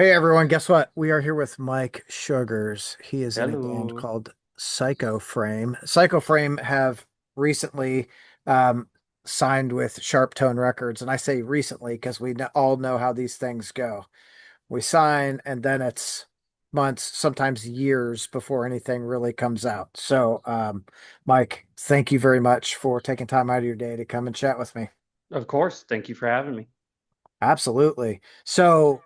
Hey everyone, guess what? We are here with Mike Sugars. He is in a band Hello. called Psycho Frame. Psycho Frame have recently um, signed with SharpTone Records, and I say recently because all know how these things go. We sign, and then it's months, sometimes years before anything really comes out. Mike, thank you very much for taking time out of your day to come and chat with me. Of course. Thank you for having me. Absolutely. So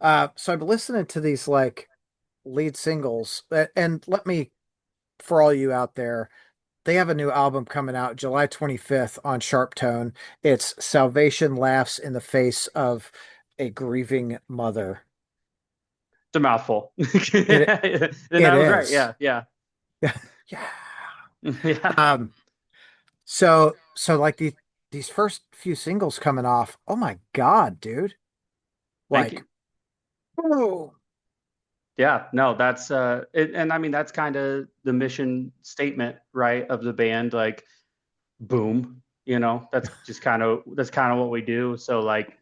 I've been listening to these like lead singles. And let me, for all you out there, they have a new album coming out July 25th on Sharptone. It's Salvation Laughs in the Face of a Grieving Mother. It's a mouthful. It And it that was right. is. Yeah. Yeah. Yeah. Yeah. Um, so like these first few singles coming off, oh my God, dude. Thank Like, you. oh, Yeah. No, that's and I mean that's kind of the mission statement, right, of the band. Like, boom, that's kind of what we do. So like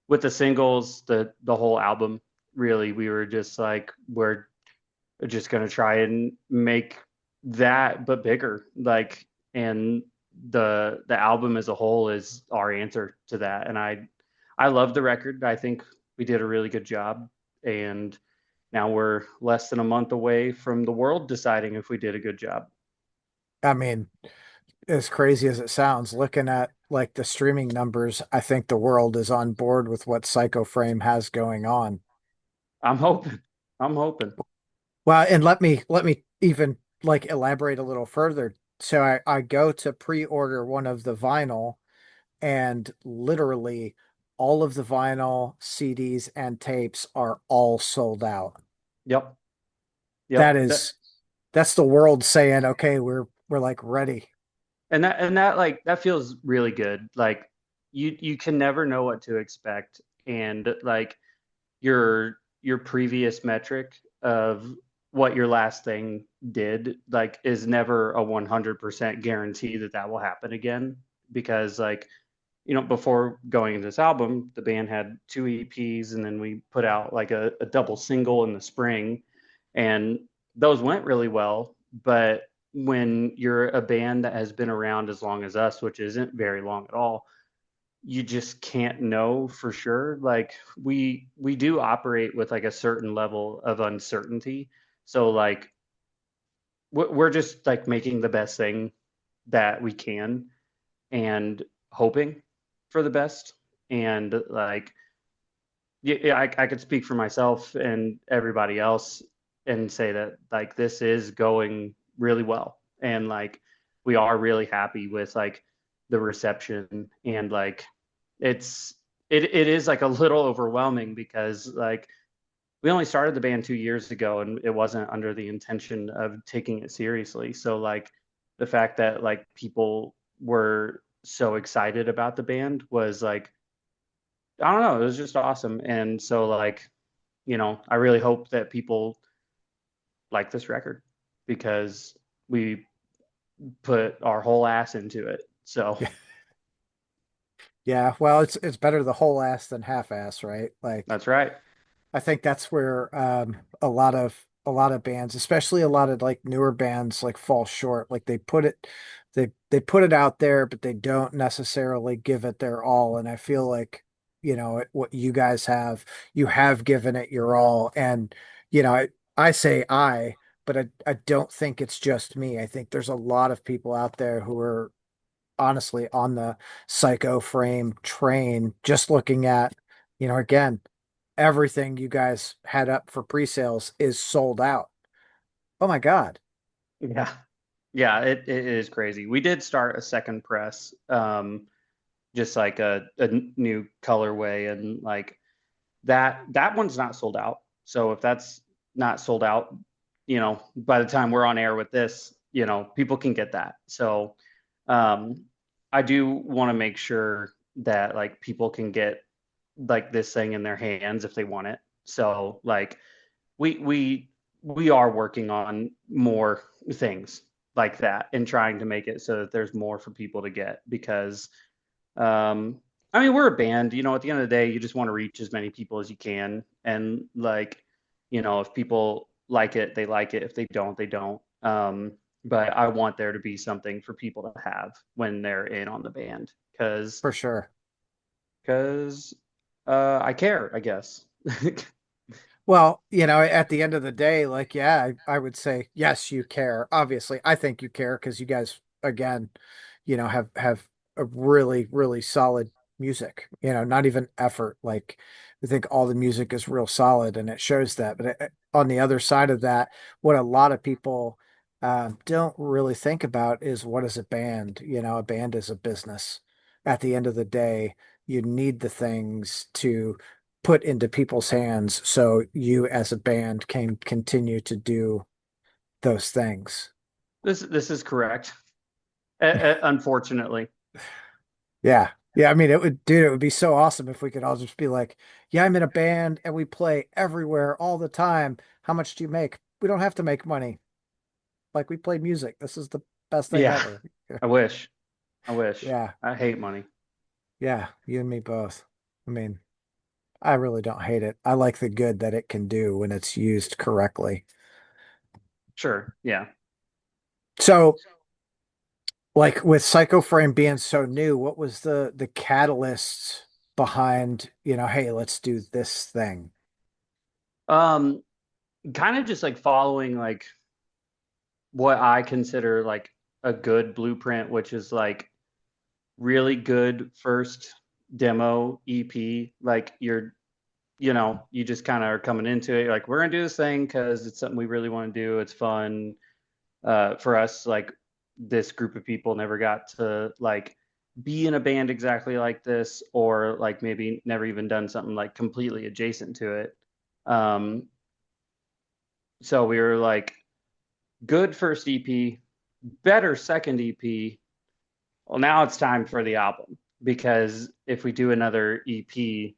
with the singles, the whole album, really, we were just like, we're just gonna try and make that but bigger. Like, and the album as a whole is our answer to that. And I love the record. I think we did a really good job. And now we're less than a month away from the world deciding if we did a good job. I mean, as crazy as it sounds, looking at like the streaming numbers, I think the world is on board with what Psycho Frame has going on. I'm hoping. I'm hoping. Well, and let me even like elaborate a little further. So I go to pre-order one of the vinyl and literally all of the vinyl CDs and tapes are all sold out. Yep. That Yep. is that's the world saying, okay, we're like ready. And that like that feels really good. Like you can never know what to expect. And like your previous metric of what your last thing did like is never a 100% guarantee that that will happen again, because like before going into this album the band had two EPs, and then we put out like a double single in the spring, and those went really well. But when you're a band that has been around as long as us, which isn't very long at all, you just can't know for sure. Like we do operate with like a certain level of uncertainty. So like we're just like making the best thing that we can and hoping for the best. And like yeah, I could speak for myself and everybody else and say that like this is going really well. And like we are really happy with like the reception. And like it's it is like a little overwhelming because like we only started the band 2 years ago, and it wasn't under the intention of taking it seriously. So like the fact that like people were so excited about the band was like, I don't know, it was just awesome. And so like, I really hope that people like this record because we put our whole ass into it. So Yeah, well, it's better the whole ass than half ass, right? Like that's right. I think that's where a lot of bands, especially a lot of like newer bands, like fall short. Like they put it out there, but they don't necessarily give it their all. And I feel like, what you guys have, you have given it your all. And I say but I don't think it's just me. I think there's a lot of people out there who are honestly on the Psycho Frame train, just looking at, again, everything you guys had up for pre-sales is sold out. Oh my God. Yeah. Yeah, it is crazy. We did start a second press, just like a new colorway, and like that one's not sold out. So if that's not sold out, by the time we're on air with this, people can get that. So um, I do want to make sure that like people can get like this thing in their hands if they want it. So like we we we are working on more things like that and trying to make it so that there's more for people to get, because um I mean, we're a band, at the end of the day, you just want to reach as many people as you can. And like, if people like it, they like it. If they don't, they don't. But I want there to be something for people to have when they're in on the band because For sure. because I care, I guess. Well, at the end of the day, like, yeah, I would say, yes, you care. Obviously, I think you care because you guys, again, have a really, really solid music, not even effort. Like, I think all the music is real solid and it shows that. But on the other side of that, what a lot of people don't really think about is what is a band? A band is a business. At the end of the day, you need the things to put into people's hands so you as a band can continue to do those things. This is correct. Unfortunately, Yeah. Yeah, I mean it would be so awesome if we could all just be like, yeah, I'm in a band and we play everywhere all the time. How much do you make? We don't have to make money. Like we play music. This is the best thing yeah. ever. I wish. I wish. Yeah. I hate money. Yeah, you and me both. I mean, I really don't hate it. I like the good that it can do when it's used correctly. Sure. Yeah. So like with Psycho Frame being so new, what was the catalyst behind, hey, let's do this thing? Um, Kind of just like following like what I consider like a good blueprint, which is like really good first demo EP. Like you just kind of are coming into it. You're like, we're gonna do this thing because it's something we really want to do. It's fun. For us, like this group of people never got to like be in a band exactly like this, or like maybe never even done something like completely adjacent to it. Um, so we were like, good first EP, better second EP. Well, now it's time for the album because if we do another EP,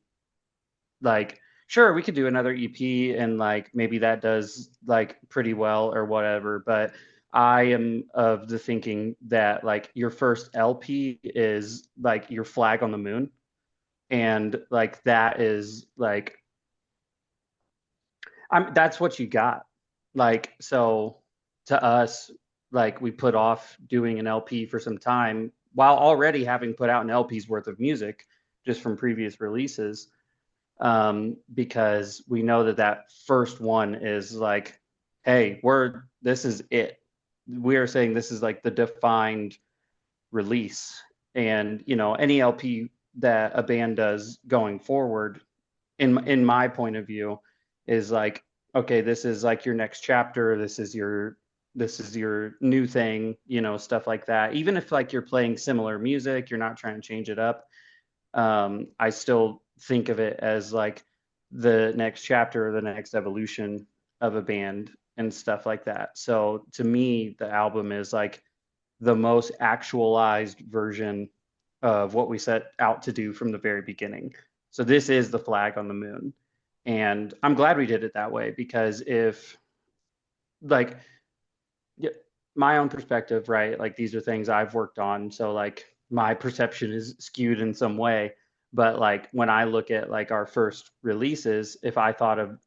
like sure we could do another EP and like maybe that does like pretty well or whatever, but I am of the thinking that like your first LP is like your flag on the moon, and like that is like that's what you got. Like so to us, like we put off doing an LP for some time while already having put out an LP's worth of music just from previous releases, because we know that that first one is like, hey, this is it. We are saying this is like the defined release, and any LP that a band does going forward, in my point of view, is like, okay, this is like your next chapter. This is your new thing, stuff like that. Even if like you're playing similar music, you're not trying to change it up. I still think of it as like the next chapter or the next evolution of a band and stuff like that. So to me, the album is like the most actualized version of what we set out to do from the very beginning. So this is the flag on the moon. And I'm glad we did it that way because if like yeah, my own perspective, right? Like these are things I've worked on. So like my perception is skewed in some way. But like when I look at like our first releases, if I thought of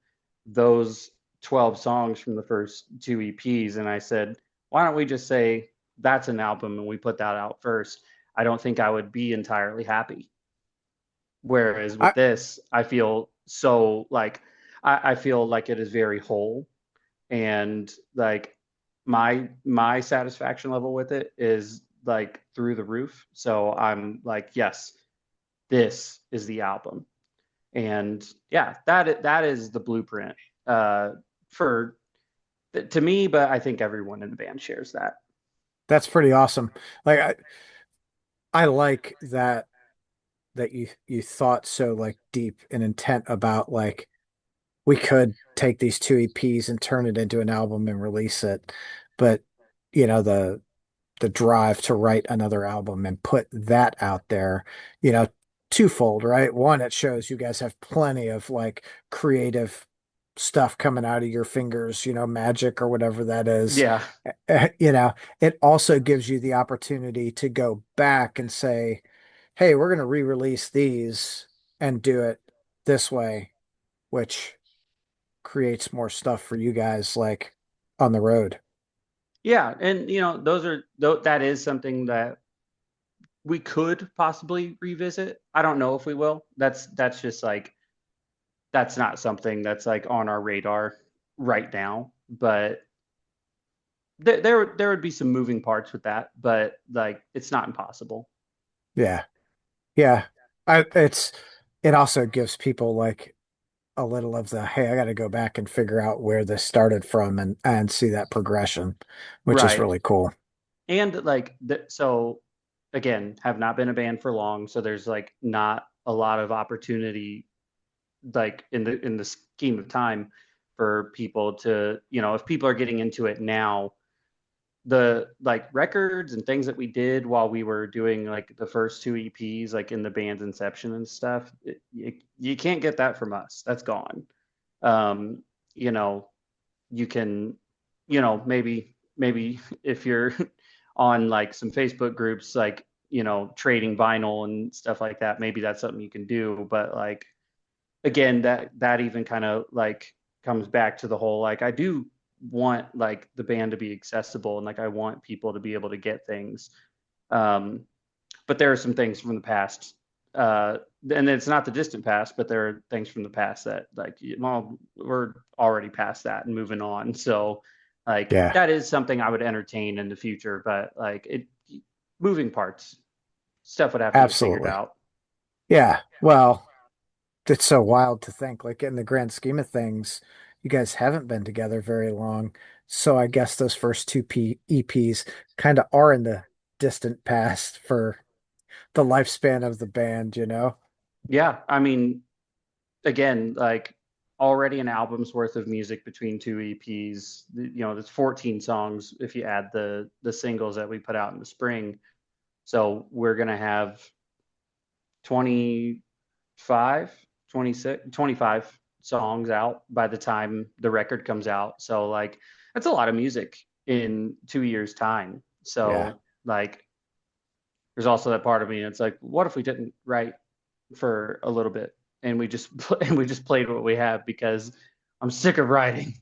those 12 songs from the first two EPs and I said, why don't we just say that's an album and we put that out first? I don't think I would be entirely happy. Whereas with I this, I feel so like I feel like it is very whole, and like my satisfaction level with it is like through the roof. So I'm like, yes, this is the album, and yeah, that is the blueprint uh, for to me. But I think everyone in the band shares that. That's pretty awesome. Like I like that you thought so like deep and intent about like we could take these two EPs and turn it into an album and release it. But the drive to write another album and put that out there, you know, twofold, right? One, it shows you guys have plenty of like creative stuff coming out of your fingers, magic or whatever that is. Yeah, It also gives you the opportunity to go back and say, hey, we're going to re-release these and do it this way, which creates more stuff for you guys like on the road. Yeah, and that is something that we could possibly revisit. I don't know if we will. That's just like that's not something that's like on our radar right now. But there would be some moving parts with that, but like it's not impossible. Yeah. Yeah. It also gives people like a little of the, hey, I got to go back and figure out where this started from and see that progression, which is Right. really cool. And like so again, have not been a band for long, so there's like not a lot of opportunity like in the scheme of time for people to, if people are getting into it now, the like records and things that we did while we were doing like the first two EPs, like in the band's inception and stuff, you can't get that from us. That's gone. Um, you know, you can, maybe if you're on like some Facebook groups, like, trading vinyl and stuff like that, maybe that's something you can do. But like, again, that even kind of like comes back to the whole, like, I do want like the band to be accessible, and like I want people to be able to get things. Um, but there are some things from the past, uh, and it's not the distant past, but there are things from the past that like, well, we're already past that and moving on. So like Yeah, that is something I would entertain in the future, but like it moving parts, stuff would have to get figured absolutely. out. Yeah. Well, it's so wild to think, like in the grand scheme of things, you guys haven't been together very long. So I guess those first two EPs kind of are in the distant past for the lifespan of the band, you know? Yeah, I mean, again, like already an album's worth of music between two EPs. There's 14 songs if you add the singles that we put out in the spring. So we're gonna have 25, 26, 25 songs out by the time the record comes out. So like that's a lot of music in 2 years' time. Yeah. So like there's also that part of me, it's like, what if we didn't write for a little bit and we just and we just played what we have, because I'm sick of writing.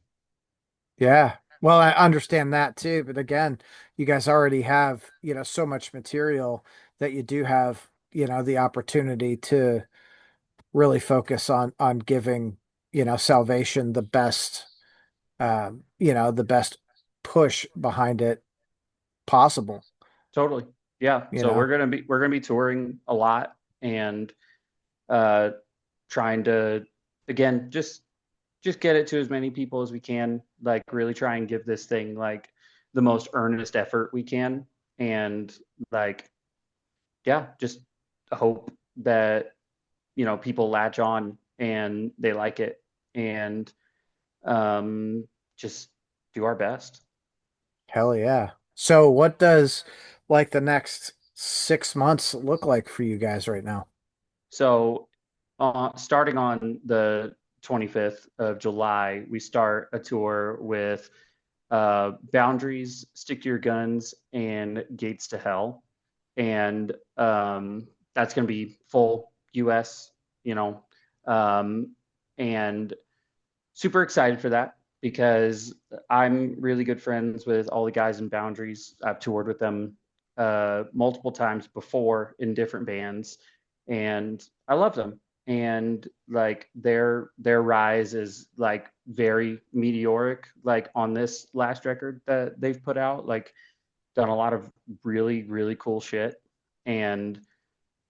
Yeah. Well, I understand that too, but again, you guys already have, so much material that you do have, the opportunity to really focus on giving, salvation the best push behind it possible, Totally. Yeah. you So know. we're gonna be touring a lot, and uh trying to, again, just get it to as many people as we can, like really try and give this thing like the most earnest effort we can. And like, yeah, just hope that, people latch on and they like it, and um just do our best. Hell yeah. So what does like the next 6 months look like for you guys right now? So, starting on the 25th of July, we start a tour with Boundaries, Stick to Your Guns, and Gates to Hell. And that's going to be full US, you know, um, and super excited for that because I'm really good friends with all the guys in Boundaries. I've toured with them multiple times before in different bands, and I love them. And like their rise is like very meteoric, like on this last record that they've put out, like done a lot of really, really cool shit. And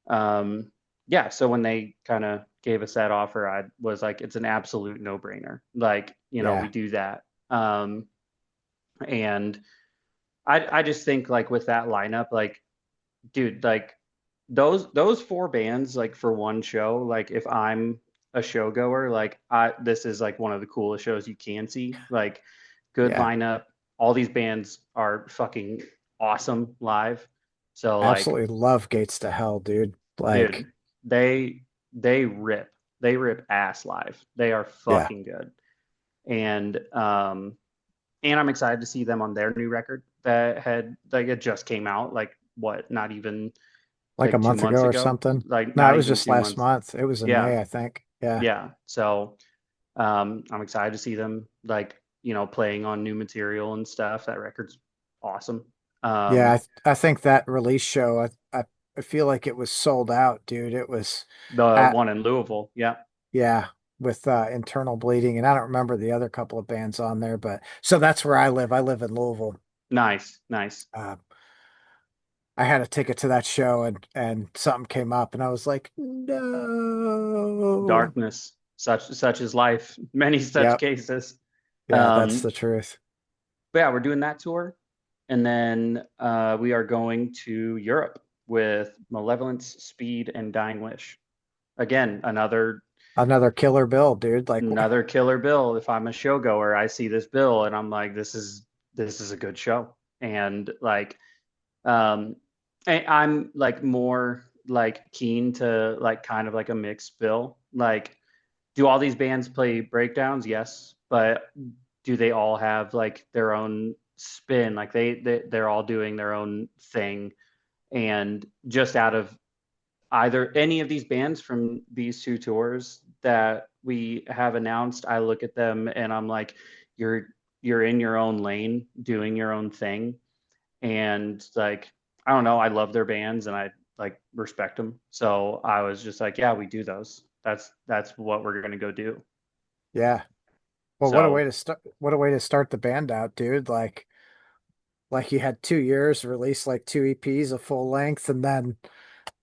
um, yeah, so when they kind of gave us that offer, I was like, it's an absolute no-brainer. Like, we Yeah, do that. Um, and I just think like with that lineup, like, dude, like those four bands, like for one show, like if I'm a showgoer, like this is like one of the coolest shows you can see. Like, good yeah. lineup. All these bands are fucking awesome live. So like, Absolutely love Gates to Hell, dude. Like, dude, they they rip. They rip ass live. They are yeah, fucking good. And I'm excited to see them on their new record that had like it just came out, like what, not even like a like two month ago months or ago, something. like No, it not was even just two last months. month. It was in Yeah, May, I think. Yeah. yeah. So I'm excited to see them like, playing on new material and stuff. That record's awesome. Yeah, Um, I think that release show, I feel like it was sold out, dude. It was the at one in Louisville. Yeah. yeah, with internal bleeding, and I don't remember the other couple of bands on there, but so that's where I live. I live in Louisville. Nice, nice. Uh, I had a ticket to that show, and something came up, and I was like, no. Darkness, such is life. Many such Yep, cases. yeah, that's Um, the truth. but yeah, we're doing that tour, and then we are going to Europe with Malevolence, Speed, and Dying Wish. Again, Another killer bill, dude. Like, another killer bill. If I'm a show goer, I see this bill and I'm like, this is a good show. And like, um, I'm like more like keen to like kind of like a mixed bill. Like, do all these bands play breakdowns? Yes, but do they all have like their own spin? Like they're all doing their own thing, and just out of either any of these bands from these two tours that we have announced, I look at them and I'm like, you're you're in your own lane, doing your own thing, and like I don't know, I love their bands and I like respect them. So I was just like, yeah, we do those. That's what we're gonna go do. yeah. Well, what a way So to start! What a way to start the band out, dude. Like you had 2 years, released like two EPs, a full length, and then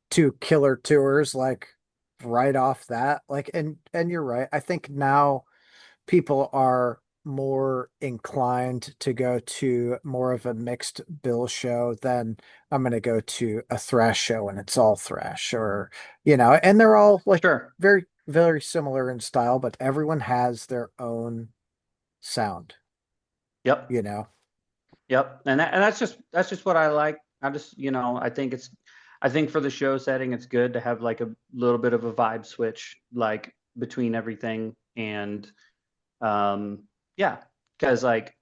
two killer tours, like right off that. Like, and you're right. I think now people are more inclined to go to more of a mixed bill show than I'm going to go to a thrash show and it's all thrash or, and they're all like sure. very, very similar in style, but everyone has their own Yep. you know? Yep. And that's just what I like. I think for the show setting it's good to have like a little bit of a vibe switch like between everything and um yeah, because like,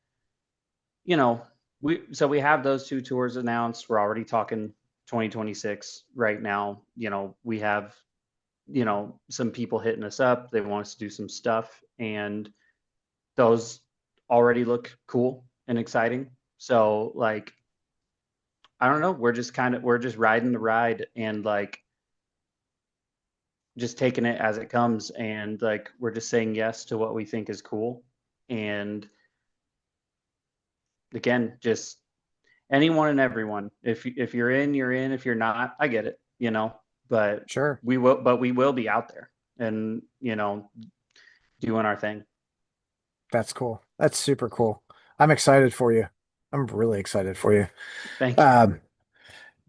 you know, we have those two tours announced. We're already talking 2026 right now. We have, some people hitting us up. They want us to do some stuff and those already look cool and exciting. So like I don't know. We're just riding the ride and like just taking it as it comes and like we're just saying yes to what we think is cool. And again, just anyone and everyone. If you're in, you're in. If you're not, I get it. But Sure. we will be out there and doing our thing. That's cool. That's super cool. I'm excited for you. I'm really excited for you. Thank you. Um,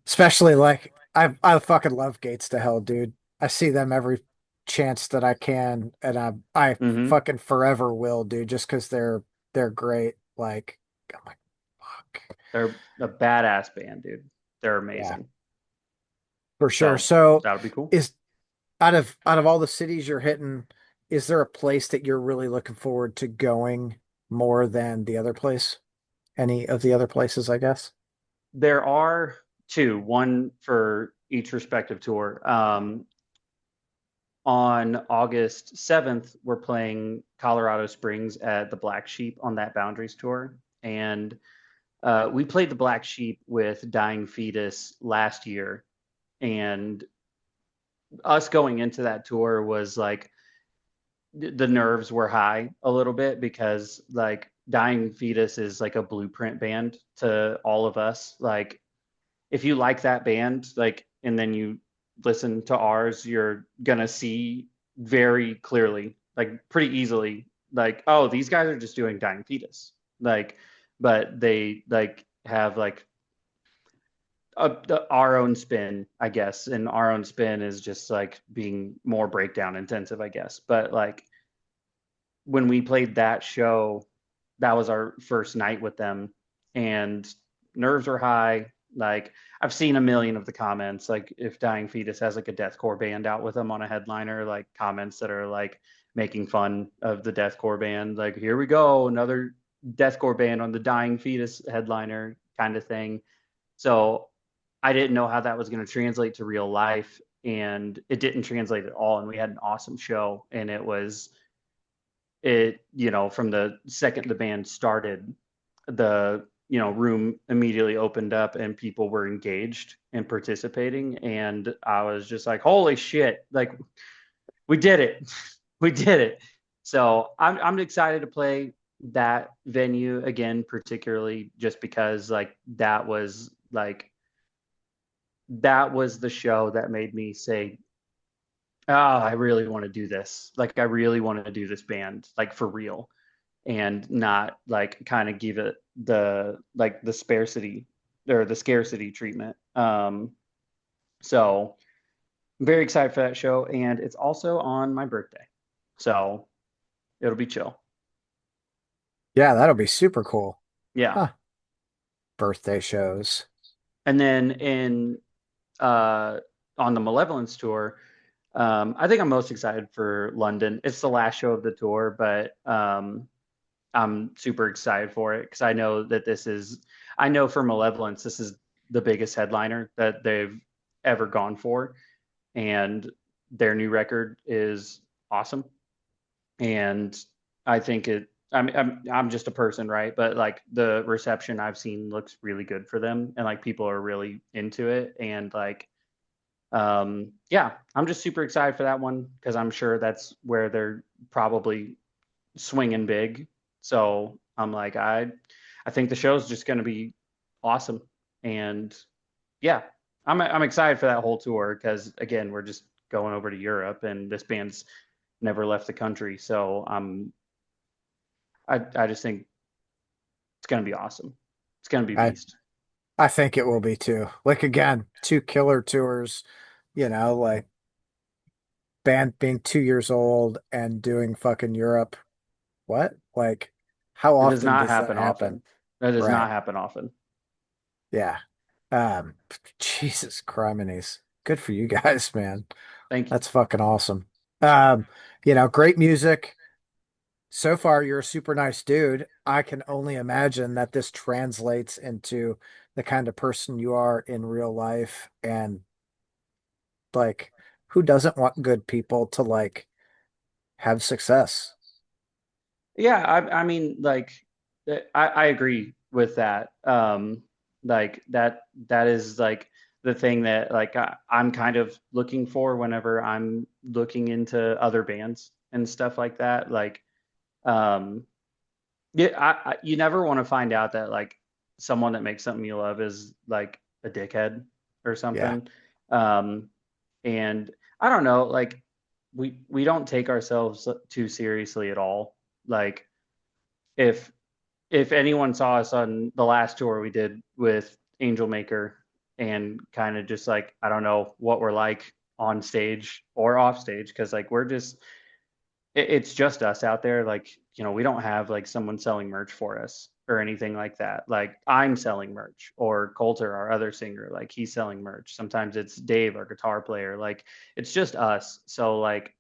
Especially like I fucking love Gates to Hell, dude. I see them every chance that I can, and I Hmm. fucking forever will, dude, just because they're great. Like, I'm like, fuck. They're a badass band, dude. They're Yeah, amazing. for sure. So So that'll be cool. is out of all the cities you're hitting, is there a place that you're really looking forward to going more than the other place? Any of the other places, I guess? There are two, one for each respective tour. On August 7th, we're playing Colorado Springs at the Black Sheep on that Boundaries tour. And we played the Black Sheep with Dying Fetus last year. And us going into that tour was like the nerves were high a little bit because like Dying Fetus is like a blueprint band to all of us. Like if you like that band, like, and then you listen to ours, you're gonna see very clearly, like pretty easily, like, oh, these guys are just doing Dying Fetus. Like, but they like have like our own spin, I guess. And our own spin is just like being more breakdown intensive, I guess. But like when we played that show, that was our first night with them, and nerves were high. Like I've seen a million of the comments, like if Dying Fetus has like a deathcore band out with them on a headliner, like comments that are like making fun of the deathcore band, like here we go, another deathcore band on the Dying Fetus headliner kind of thing. So I didn't know how that was going to translate to real life, and it didn't translate at all. And we had an awesome show, and from the second the band started, the room immediately opened up and people were engaged and participating, and I was just like, holy shit, like we did it. We did it. So I'm excited to play that venue again, particularly just because that was the show that made me say, oh, I really want to do this. Like I really want to do this band, like for real, and not like kind of give it the sparsity or the scarcity treatment. So I'm very excited for that show, and it's also on my birthday, so it'll be chill. Yeah, that'll be super cool. Yeah, Huh. Birthday shows. and then in uh, on the Malevolence tour, I think I'm most excited for London. It's the last show of the tour, but I'm super excited for it because I know for Malevolence, this is the biggest headliner that they've ever gone for. And their new record is awesome. And I think I'm just a person, right? But like the reception I've seen looks really good for them. And like people are really into it. And like, yeah, I'm just super excited for that one because I'm sure that's where they're probably swinging big. So I'm like, I think the show's just going to be awesome. And yeah, I'm excited for that whole tour because again, we're just going over to Europe, and this band's never left the country. So I just think it's going to be awesome. It's going to be I beast. I think it will be too. Like again, two killer tours, like band being 2 years old and doing fucking Europe. What? Like, how It does often not does that happen happen? often. That does Right. not happen often. Yeah. Um, Jesus criminies. Good for you guys, man. Thank you. That's fucking awesome. Great music. So far, you're a super nice dude. I can only imagine that this translates into the kind of person you are in real life. And like, who doesn't want good people to like have success? Yeah, I mean, like, I agree with that. Like that is like the thing that like I'm kind of looking for whenever I'm looking into other bands and stuff like that. Like, um, yeah, you never want to find out that like someone that makes something you love is like a dickhead or Yeah. something. Um, and I don't know, like we don't take ourselves too seriously at all. Like if if anyone saw us on the last tour we did with Angel Maker and kind of just like I don't know what we're like on stage or off stage because like we're just it's just us out there like we don't have like someone selling merch for us or anything like that. Like I'm selling merch or Coulter our other singer like he's selling merch. Sometimes it's Dave our guitar player. Like it's just us. So like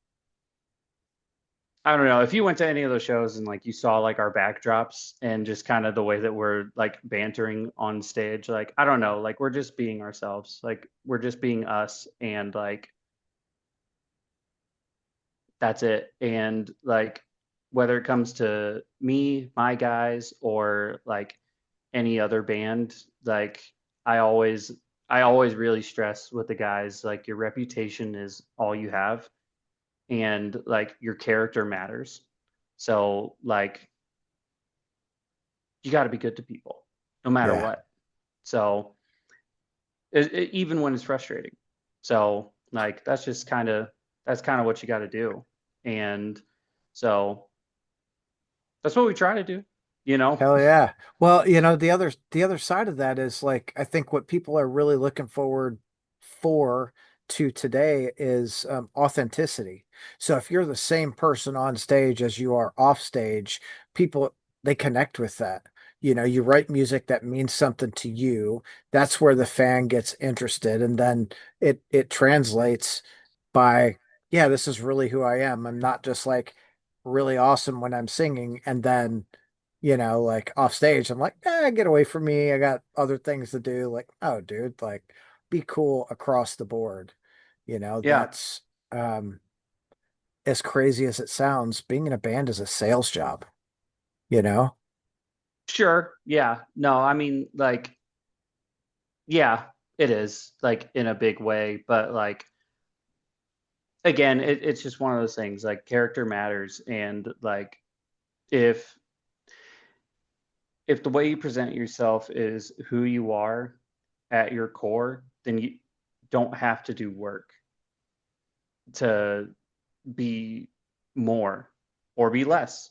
I don't know if you went to any of those shows and like you saw like our backdrops and just kind of the way that we're like bantering on stage, like I don't know, like we're just being ourselves, like we're just being us, and like that's it. And like whether it comes to me, my guys, or like any other band, like I always I always really stress with the guys like your reputation is all you have, and like your character matters. So like you got to be good to people no matter Yeah. what. So even when it's frustrating. So like that's kind of what you got to do. And so that's what we try to do, you know? Hell yeah. Well, the other side of that is like I think what people are really looking forward for to today is authenticity. So if you're the same person on stage as you are off stage, people they connect with that. You write music that means something to you. That's where the fan gets interested, and then it translates by, yeah, this is really who I am. I'm not just like really awesome when I'm singing, and then like off stage, I'm like, get away from me. I got other things to do. Like, oh, dude, like be cool across the board. Yeah, That's um as crazy as it sounds, being in a band is a sales job, you know? sure. Yeah. No, I mean, like, yeah, it is like in a big way, but like, again, it's just one of those things like character matters. And like, if, if the way you present yourself is who you are at your core, then you don't have to do work to be more or be less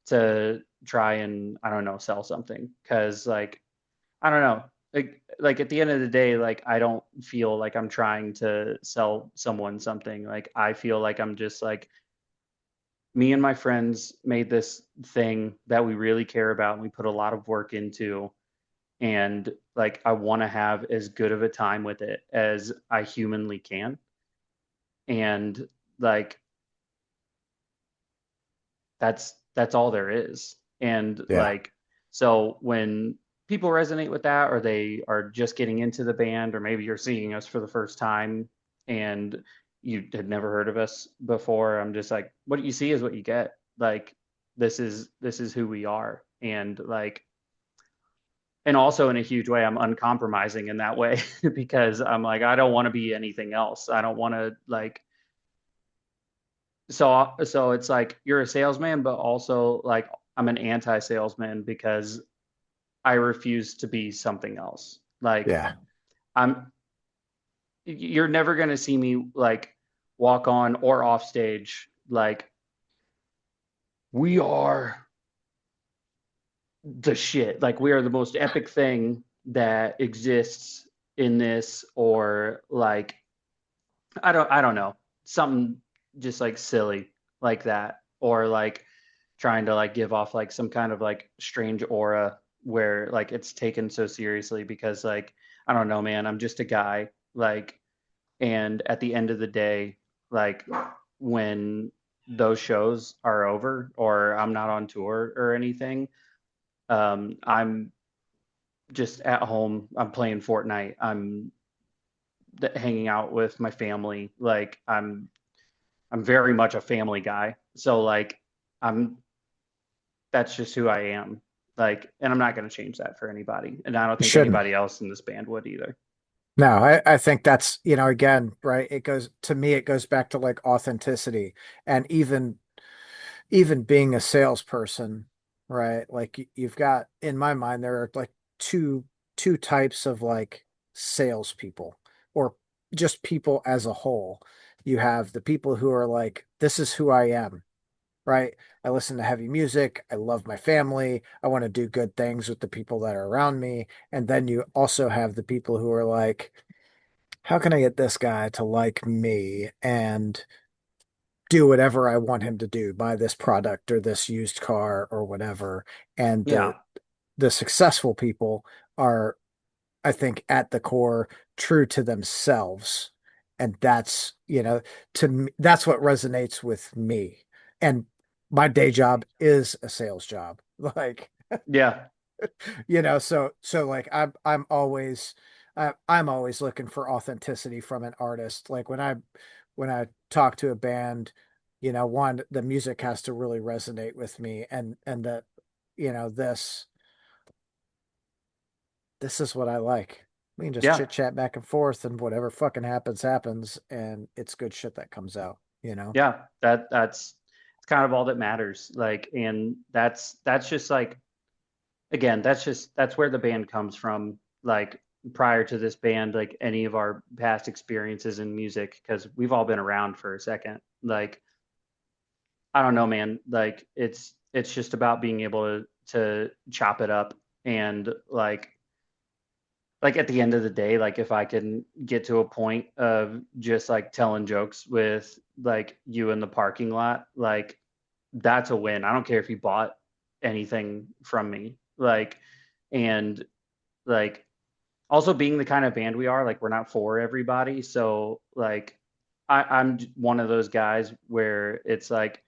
to try and, I don't know, sell something. Cause like, I don't know. Like at the end of the day, like I don't feel like I'm trying to sell someone something. Like I feel like I'm just like me and my friends made this thing that we really care about and we put a lot of work into, and like I want to have as good of a time with it as I humanly can. And like that's all there is. And Yeah. like, so when people resonate with that, or they are just getting into the band, or maybe you're seeing us for the first time and you had never heard of us before, I'm just like, what you see is what you get. Like, this is who we are. And like, and also in a huge way, I'm uncompromising in that way because I'm like, I don't want to be anything else. I don't want to like, so it's like you're a salesman, but also like I'm an anti-salesman because I refuse to be something else. Like Yeah. I'm you're never gonna see me like walk on or off stage like we are the shit. Like we are the most epic thing that exists in this, or like I don't know, something just like silly like that, or like trying to like give off like some kind of like strange aura where like it's taken so seriously because like I don't know, man, I'm just a guy. Like, and at the end of the day, like when those shows are over or I'm not on tour or anything, I'm just at home. I'm playing Fortnite. I'm hanging out with my family. Like I'm very much a family guy. So like I'm that's just who I am. Like, and I'm not going to change that for anybody. And I don't You think shouldn't. anybody else in this band would either. No, I think that's, again, right. It goes to me, it goes back to like authenticity and even being a salesperson, right? Like you've got, in my mind, there are like two types of like salespeople or just people as a whole. You have the people who are like, this is who I am, right? I listen to heavy music. I love my family. I want to do good things with the people that are around me. And then you also have the people who are like, how can I get this guy to like me and do whatever I want him to do, buy this product or this used car or whatever. And Yeah. the successful people are, I think, at the core, true to themselves. And that's, to me, that's what resonates with me. And my day job is a sales job. Like, Yeah. so like I'm always looking for authenticity from an artist. Like when I talk to a band, one, the music has to really resonate with me, and that you know this this is what I like. We can just Yeah. chit chat back and forth, and whatever fucking happens happens, and it's good shit that comes out. Yeah. That's it's kind of all that matters. Like, and that's just like, again, that's where the band comes from. Like prior to this band, like any of our past experiences in music, because we've all been around for a second. Like, I don't know, man. Like it's just about being able to chop it up and like at the end of the day, like if I can get to a point of just like telling jokes with like you in the parking lot, like that's a win. I don't care if you bought anything from me. Like, and like also being the kind of band we are, like we're not for everybody. So like I'm one of those guys where it's like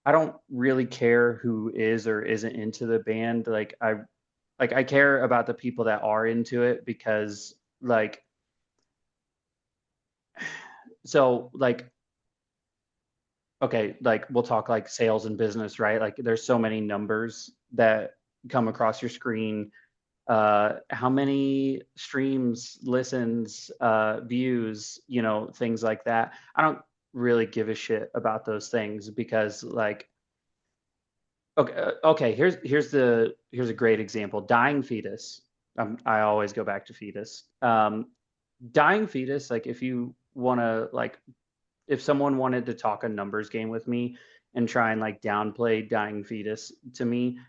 I don't really care who is or isn't into the band. Like I care about the people that are into it because like So like, okay, like we'll talk like sales and business, right? Like there's so many numbers that come across your screen. How many streams, listens, views, things like that. I don't really give a shit about those things because like, okay, okay, here's a great example. Dying Fetus. I always go back to Fetus. Dying Fetus, like if you want to like if someone wanted to talk a numbers game with me and try and like downplay Dying Fetus to me,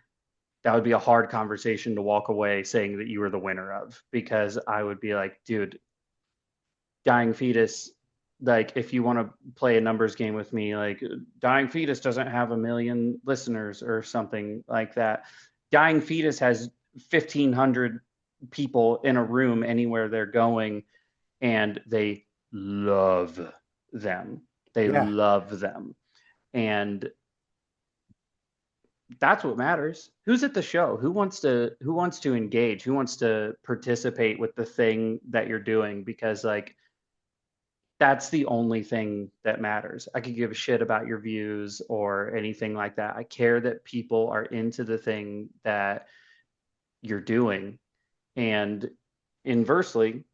that would be a hard conversation to walk away saying that you were the winner of, because I would be like, dude, Dying Fetus, like if you want to play a numbers game with me, like Dying Fetus doesn't have 1 million listeners or something like that. Dying Fetus has 1,500 people in a room anywhere they're going, and they love them. They Yeah. love them. And that's what matters. Who's at the show? Who wants to engage? Who wants to participate with the thing that you're doing? Because like that's the only thing that matters. I could give a shit about your views or anything like that. I care that people are into the thing that you're doing. And inversely,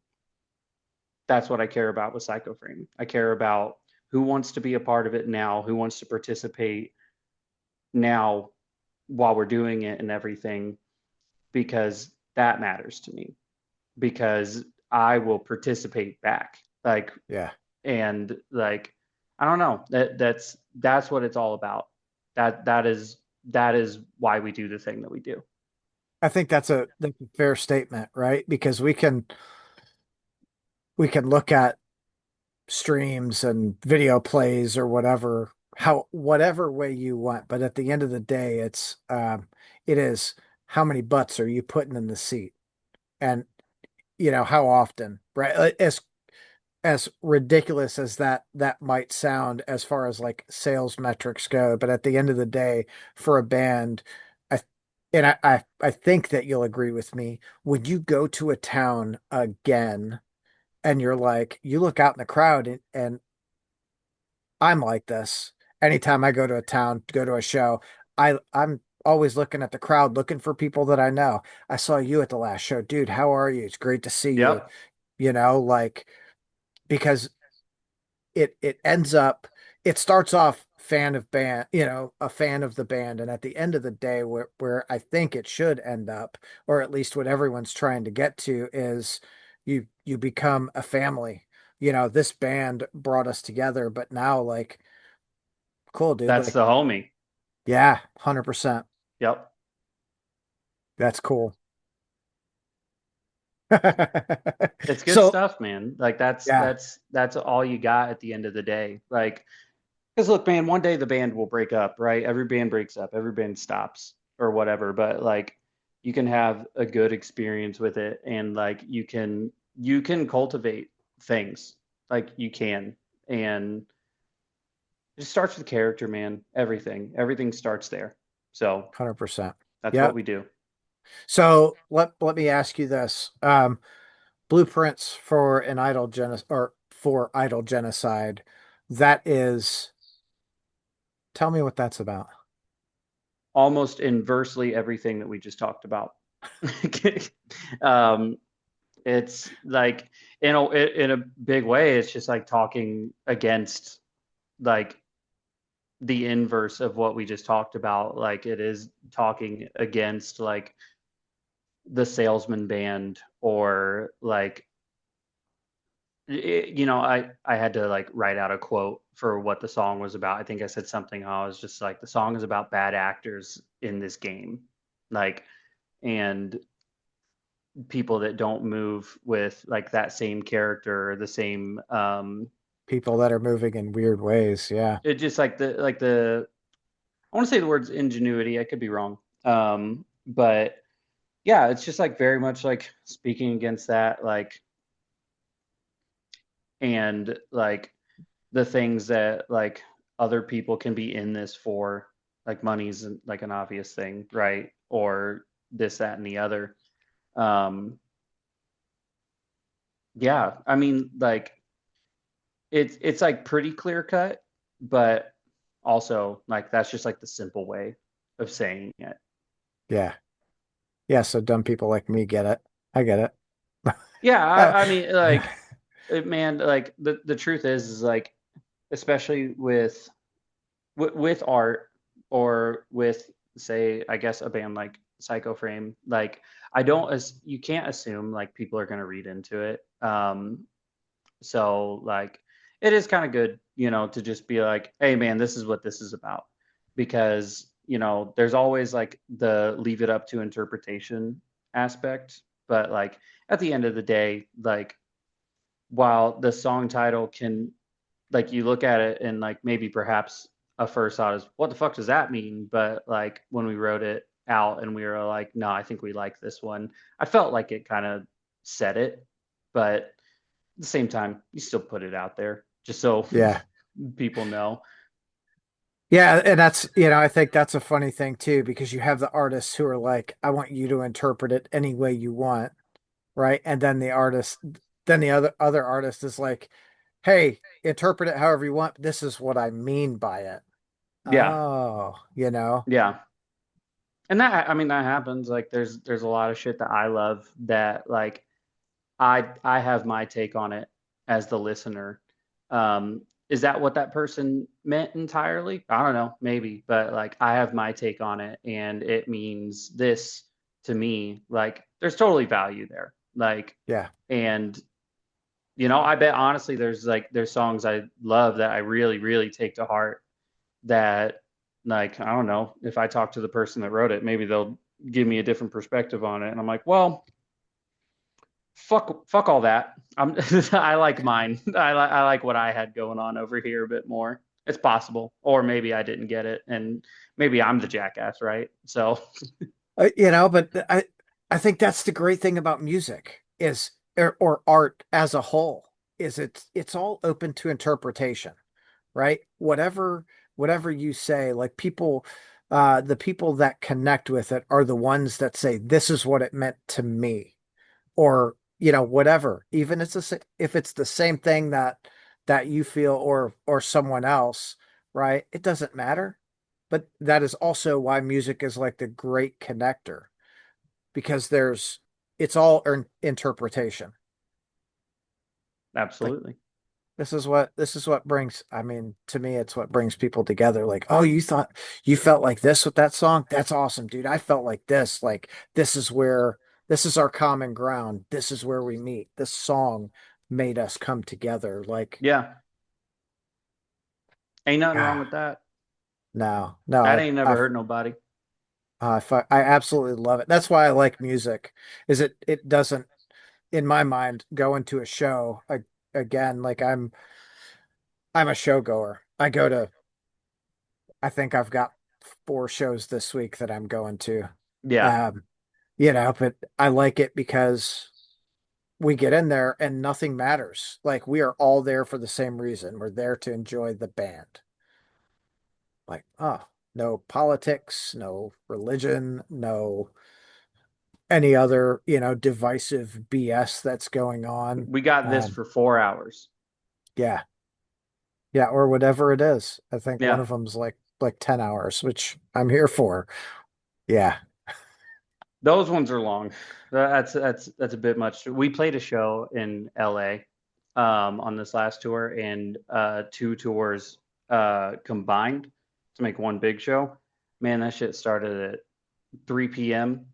that's what I care about with Psychoframe. I care about who wants to be a part of it now, who wants to participate now while we're doing it and everything, because that matters to me. Because I will participate back. Like, Yeah. and like, I don't know. That's what it's all about. That is why we do the thing that we do. I think that's a fair statement, right? Because we can look at streams and video plays or whatever, how whatever way you want, but at the end of the day, it is how many butts are you putting in the seat, and how often, right? As ridiculous as that might sound as far as like sales metrics go, but at the end of the day, for a band, I I think that you'll agree with me, when you go to a town again and you're like, you look out in the crowd, and I'm like this. Anytime I go to a town, go to a show, I'm always looking at the crowd, looking for people that I know. I saw you at the last show, dude. How are you? It's great to see you. Yep. Like, because it ends up, it starts off fan of band, a fan of the band, and at the end of the day, where I think it should end up, or at least what everyone's trying to get to, is you become a family. This band brought us together, but now, like, cool, dude. That's Like, the homie. yeah, 100%. Yep. That's cool. It's good So, stuff, man. Like that's yeah, that's that's all you got at the end of the day. Like, because look, man, one day the band will break up, right? Every band breaks up, every band stops or whatever. But like, you can have a good experience with it, and like you can cultivate things, like you can, and it just starts with character, man. Everything starts there. So 100%. that's what Yep. we do. So let me ask you this. Blueprints for an idol genocide, or for idol genocide. That is, tell me what that's about. Almost inversely everything that we just talked about. um, it's like in a big way, it's just like talking against like the inverse of what we just talked about. Like it is talking against like the salesman band, or like I had to like write out a quote for what the song was about. I think I said something. I was just like, the song is about bad actors in this game, like, and people that don't move with like that same character or the same People that are moving in weird ways. Yeah, it just like the I want to say the words ingenuity. I could be wrong. But yeah, it's just like very much like speaking against that, like, and like the things that like other people can be in this for, like money's like an obvious thing, right? Or this, that, and the other. Um, yeah, I mean, like it's like pretty clear cut, but also like that's just like the simple way of saying it. Yeah. Yeah, so dumb people like me get it. I get it. Yeah, Uh, I mean, like, man, like the truth is like, especially with art or with, say, I guess a band like Psycho Frame, like I don't as you can't assume like people are gonna read into it. So like it is kind of good, to just be like, hey man, this is what this is about. Because, there's always like the leave it up to interpretation aspect. But like at the end of the day, like while the song title can, like, you look at it and like maybe perhaps a first thought is what the fuck does that mean? But like when we wrote it out and we were like, no, I think we like this one, I felt like it kind of said it. But at the same time, you still put it out there just so yeah. people know. Yeah, and that's, I think that's a funny thing too, because you have the artists who are like, I want you to interpret it any way you want, right? And then the other artist is like, hey, interpret it however you want. This is what I mean by it. Yeah, Oh, yeah. And that, I mean, that happens. Like there's a lot of shit that I love that like I have my take on it as the listener. Is that what that person meant entirely? I don't know, maybe, but like I have my take on it and it means this to me. Like there's totally value there. Like, yeah, and I bet honestly there's songs I love that I really, really take to heart that, like, I don't know, if I talk to the person that wrote it, maybe they'll give me a different perspective on it. And I'm like, well, fuck all that. I like mine. I like what I had going on over here a bit more. It's possible, or maybe I didn't get it, and maybe I'm the jackass, right? So but I think that's the great thing about music is or art as a whole is it's all open to interpretation, right? Whatever you say, like the people that connect with it are the ones that say, this is what it meant to me, or, whatever. Even if it's the same thing that you feel or someone else, right? It doesn't matter. But that is also why music is like the great connector, because it's all interpretation. Like absolutely, this is what brings, I mean, to me, it's what brings people together. Like, oh, you felt like this with that song? That's awesome, dude. I felt like this. Like, this is our common ground. This is where we meet. This song made us come together. Like, yeah, ain't nothing wrong ah, with that. no, no, That ain't never hurt nobody. I absolutely love it. That's why I like music. Is it doesn't, in my mind, go into a show again. Like I'm a show goer. I think I've got 4 shows this week that I'm going to. Yeah, Um, but I like it because we get in there and nothing matters. Like we are all there for the same reason. We're there to enjoy the band. Like, oh, no politics, no religion, no any other, divisive BS that's going on. we got this Um, for 4 hours. yeah, yeah, or whatever it is. I think one Yeah, of them's like 10 hours, which I'm here for. Yeah. those ones are long. That's a bit much. We played a show in LA on this last tour, and two tours combined to make one big show. Man, that shit started at 3 p.m.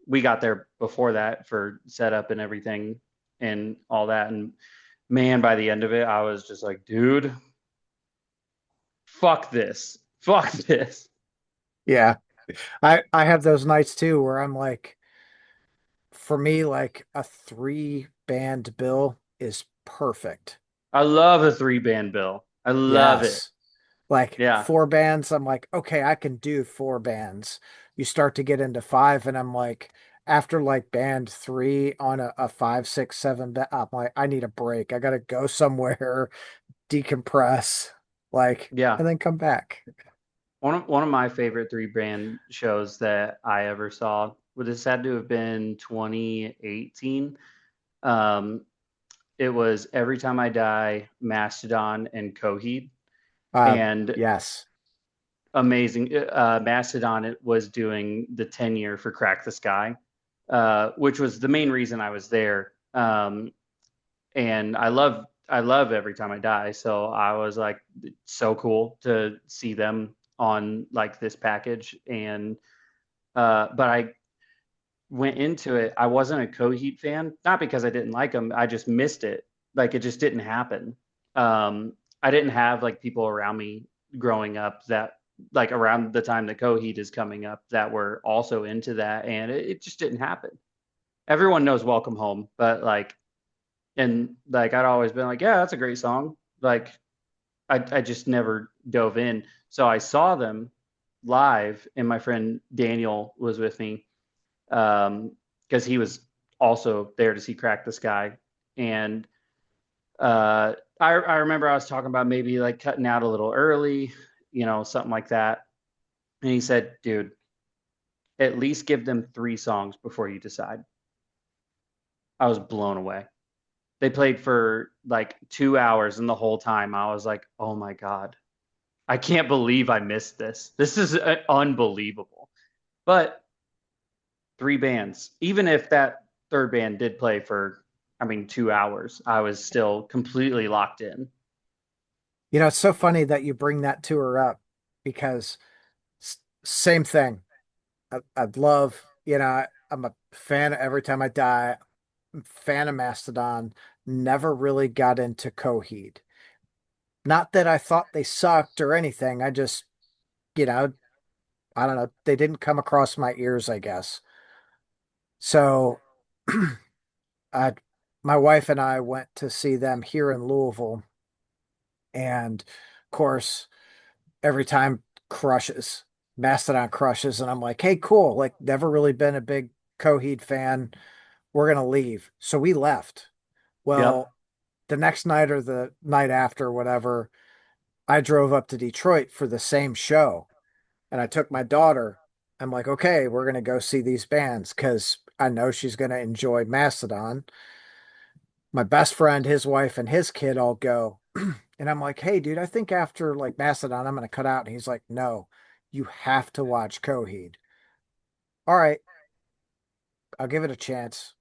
We got there before that for setup and everything and all that. And man, by the end of it, I was just like, dude, fuck this. Fuck this. Yeah. I have those nights too where I'm like, for me, like a 3 band bill is perfect. I love a three-band bill. I love it. Yes. Like Yeah. 4 bands, I'm like, okay, I can do 4 bands. You start to get into five, and I'm like, after like band 3 on a 5, 6, 7, I'm like, I need a break. I gotta go somewhere, decompress, like, Yeah. and then come back. One of my favorite three-band shows that I ever saw would have had to have been 2018. Um, it was Every Time I Die, Mastodon, and Coheed. Uh, And yes. amazing. Mastodon it was doing the 10-year for Crack the Sky, which was the main reason I was there. And I love Every Time I Die. So I was like, it's so cool to see them on like this package. And but I went into it, I wasn't a Coheed fan, not because I didn't like them, I just missed it. Like it just didn't happen. I didn't have like people around me growing up that like around the time that Coheed is coming up that were also into that, and it just didn't happen. Everyone knows Welcome Home, but like and like I'd always been like, yeah, that's a great song. Like I just never dove in. So I saw them live, and my friend Daniel was with me because he was also there to see Crack the Sky. And I remember I was talking about maybe like cutting out a little early, something like that. And he said, dude, at least give them 3 songs before you decide. I was blown away. They played for like 2 hours, and the whole time I was like, oh my God, I can't believe I missed this. This is unbelievable. But 3 bands, even if that third band did play for, I mean, 2 hours, I was still completely locked in. It's so funny that you bring that tour up because same thing. I'd love, I'm a fan of Every Time I Die, fan of Mastodon, never really got into Coheed. Not that I thought they sucked or anything. I just, you know, I don't know. They didn't come across my ears, I guess. So I, my wife and I went to see them here in Louisville. And of course, every time crushes, Mastodon crushes. And I'm like, hey, cool. Like, never really been a big Coheed fan. We're going to leave. So we left. Yep. Well, the next night or the night after, whatever, I drove up to Detroit for the same show. And I took my daughter. I'm like, okay, we're going to go see these bands because I know she's going to enjoy Mastodon. My best friend, his wife, and his kid all go. And I'm like, hey, dude, I think after like Mastodon, I'm going to cut out. And he's like, no, you have to watch Coheed. All right, I'll give it a chance.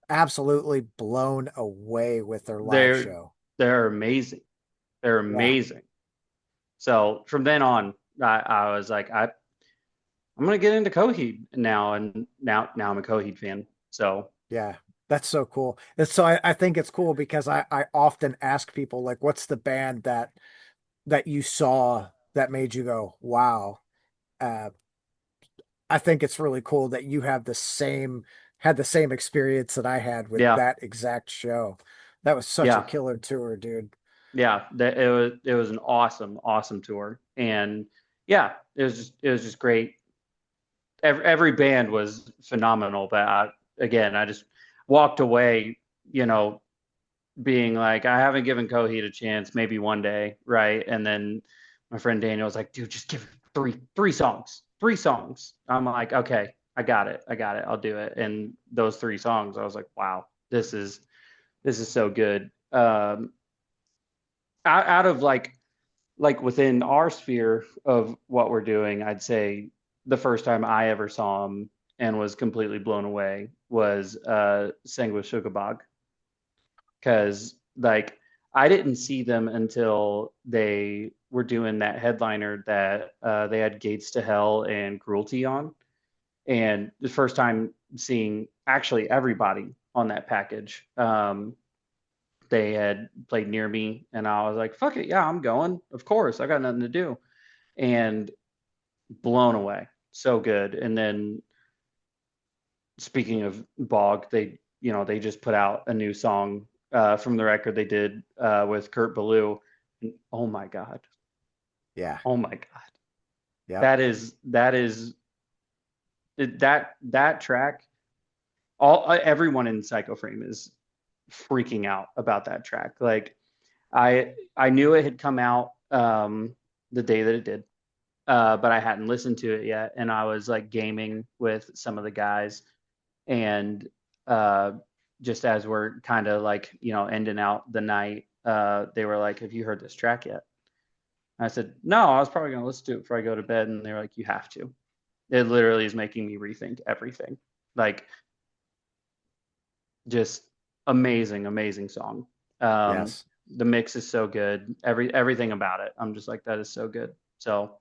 Absolutely blown away with their live They're show. they're amazing. They're Yeah, amazing. So from then on, I was like, I'm gonna get into Coheed now, and now I'm a Coheed fan. So yeah. That's so cool. And so I think it's cool because I often ask people like, what's the band that you saw that made you go, wow. Uh, I think it's really cool that you have had the same experience that I had with yeah, that exact show. That was such a yeah, killer tour, dude. yeah. It was an awesome tour, and yeah, it was just great. Every band was phenomenal, but again, I just walked away, you know, being like, I haven't given Coheed a chance, maybe one day, right? And then my friend Daniel was like, dude, just give it three songs, 3 songs. I'm like, okay, I got it, I'll do it. And those 3 songs, I was like, wow, this is so good. Out of like within our sphere of what we're doing, I'd say the first time I ever saw him and was completely blown away was Sanguisugabogg, because like I didn't see them until they were doing that headliner that they had Gates to Hell and Cruelty on, and the first time seeing actually everybody on that package. They had played Near Me, and I was like, "Fuck it, yeah, I'm going. Of course, I got nothing to do," and blown away, so good. And then speaking of Bogg, they just put out a new song from the record they did with Kurt Ballou. And oh my God. Yeah. Oh my God. Yep. That track, all everyone in Psycho Frame is freaking out about that track. Like I knew it had come out the day that it did. But I hadn't listened to it yet, and I was like gaming with some of the guys, and uh, just as we're kind of like, ending out the night, they were like, "Have you heard this track yet?" I said, "No, I was probably going to listen to it before I go to bed." And they were like, "You have to. It literally is making me rethink everything." Like, just amazing, amazing song. Um, Yes. the mix is so good. Everything about it. I'm just like, that is so good. So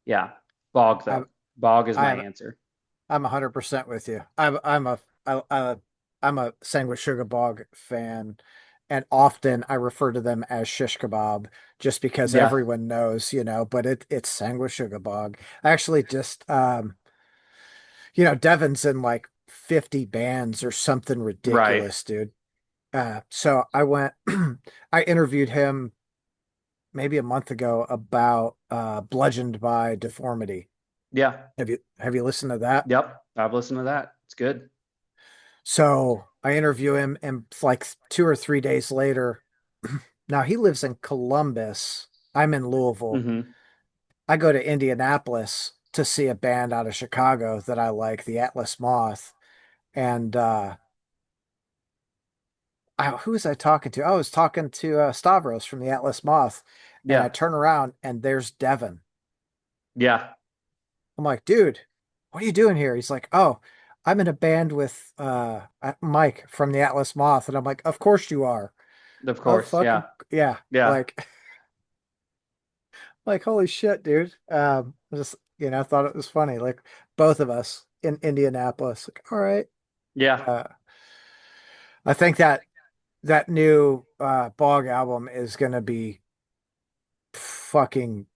yeah, Bog though. I'm Bog is my I'm answer. I'm 100% with you. I'm a Sandwich Sugar Bog fan, and often I refer to them as shish kebab just because Yeah, everyone knows, but it's Sandwich Sugar Bog. I actually just Devin's in like 50 bands or something right. ridiculous, dude. So I went I interviewed him maybe a month ago about Bludgeoned by Deformity. Yeah, Have you listened to that? yep. I've listened to that. It's good. So I interview him, and it's like 2 or 3 days later, now he lives in Columbus. I'm in Louisville. Hmm. I go to Indianapolis to see a band out of Chicago that I like, the Atlas Moth. And who was I talking to? I was talking to Stavros from the Atlas Moth. And I Yeah, turn around and there's Devin. yeah. I'm like, dude, what are you doing here? He's like, oh, I'm in a band with Mike from the Atlas Moth. And I'm like, of course you are. Of Oh, course. fucking Yeah, yeah. yeah, Like holy shit, dude. I just, I thought it was funny. Like both of us in Indianapolis. Like, all right. yeah. Uh, I think that new Bog album is gonna be fucking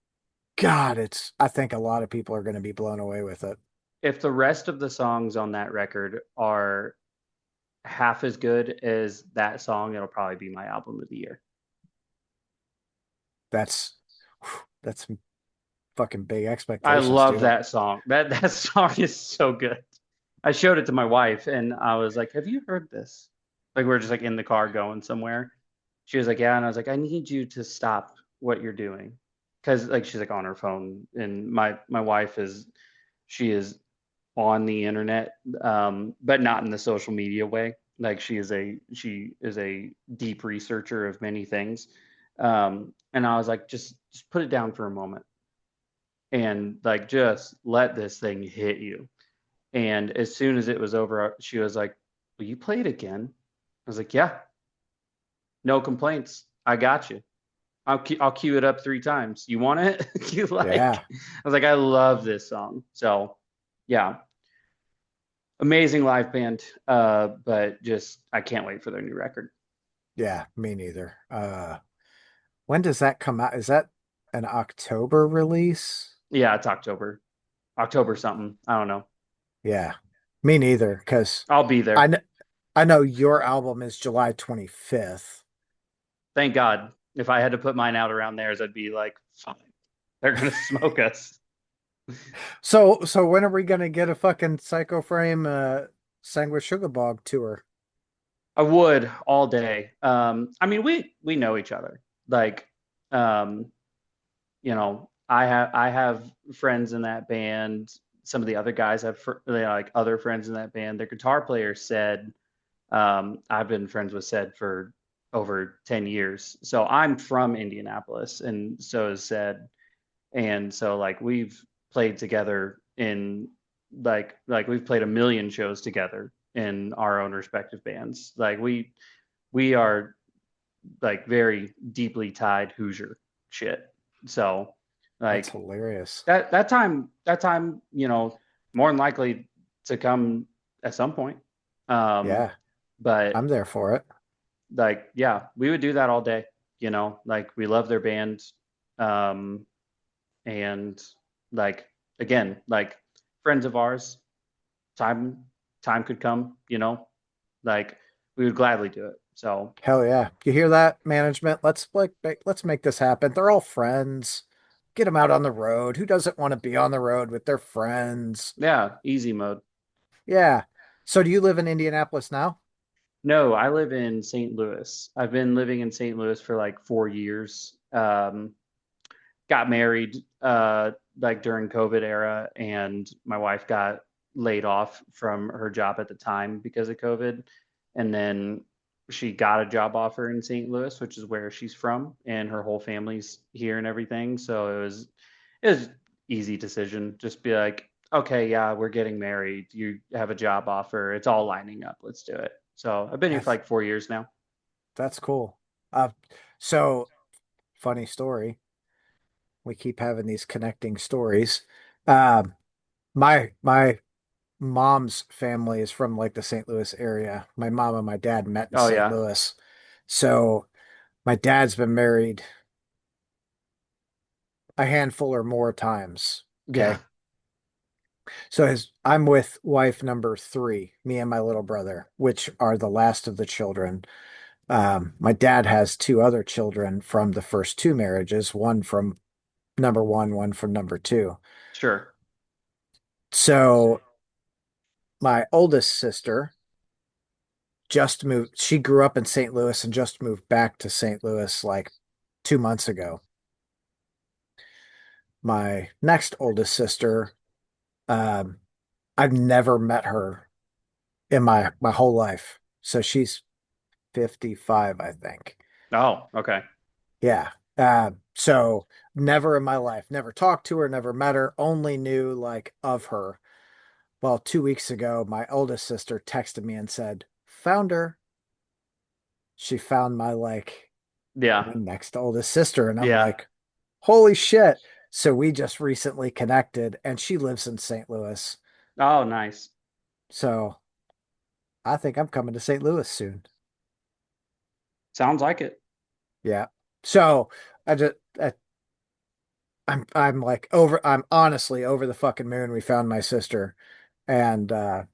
God. I think a lot of people are gonna be blown away with it. If the rest of the songs on that record are half as good as that song, it'll probably be my album of the year. That's that's some fucking big I expectations, love dude. that song. That song is so good. I showed it to my wife and I was like, "Have you heard this?" Like we are just like in the car going somewhere. She was like, "Yeah," and I was like, "I need you to stop what you're doing," because like she's like on her phone, and my wife she is on the internet, but not in the social media way. Like she is a deep researcher of many things, and I was like, just put it down for a moment and like just let this thing hit you. And as soon as it was over, she was like, "Will you play it again?" I was like, "Yeah, no complaints. I got you. I'll cue it up 3 times. You want it?" You like? Yeah. I was like, "I love this song." So, yeah, amazing live band. But just I can't wait for their new record. Yeah, me neither. When does that come out? Is that an October release? Yeah, it's October something. I don't know. Yeah, me neither, because I'll be I there. kn I know your album is July 25th. Thank God. If I had to put mine out around theirs, I'd be like, fine. They're gonna smoke us. So when are we gonna get a fucking Psycho Frame Sanguine Sugar Bog tour? I would all day. I mean, we know each other. Like, um, I have friends in that band. Some of the other guys have like other friends in that band. Their guitar player said, I've been friends with said for over 10 years. So I'm from Indianapolis, and so is said. And so like we've played together in like we've played a million shows together in our own respective bands. Like we are like very deeply tied Hoosier shit. So That's like hilarious. that time, more than likely to come at some point. Um, Yeah, but I'm there for it. like yeah, we would do that all day, like we love their band. Um, and like again, like friends of ours, time time could come, like we would gladly do it. So Hell yeah. You hear that, management? Let's make this happen. They're all friends. Get them out on the road. Who doesn't want to be on the road with their friends? yeah, easy mode. Yeah. So do you live in Indianapolis now? No, I live in St. Louis. I've been living in St. Louis for like 4 years. Got married like during COVID era, and my wife got laid off from her job at the time because of COVID. and then she got a job offer in St. Louis, which is where she's from, and her whole family's here and everything. So it was easy decision. Just be like, okay, yeah, we're getting married. You have a job offer. It's all lining up. Let's do it. So I've been here for That's like 4 years now. that's cool. Uh, so funny story. We keep having these connecting stories. Um, my mom's family is from like the St. Louis area. My mom and my dad met in Oh St. yeah, Louis. So my dad's been married a handful or more times. yeah. Okay. So I'm with wife number three, me and my little brother, which are the last of the children. My dad has two other children from the first two marriages, one from number one from number two. Sure. So my oldest sister just moved. She grew up in St. Louis and just moved back to St. Louis like 2 months ago. My next oldest sister, um, I've never met her in my whole life. So she's 55, I think. Oh, okay. Yeah. So never in my life, never talked to her, never met her, only knew like of her. Well, 2 weeks ago, my oldest sister texted me and said, found her. She found my Yeah. next oldest sister. And I'm Yeah. like, holy shit. So we just recently connected and she lives in St. Louis. Oh, nice. So I think I'm coming to St. Louis soon. Sounds like it. Yeah. So I just, I'm like over, I'm honestly over the fucking moon. We found my sister. And, I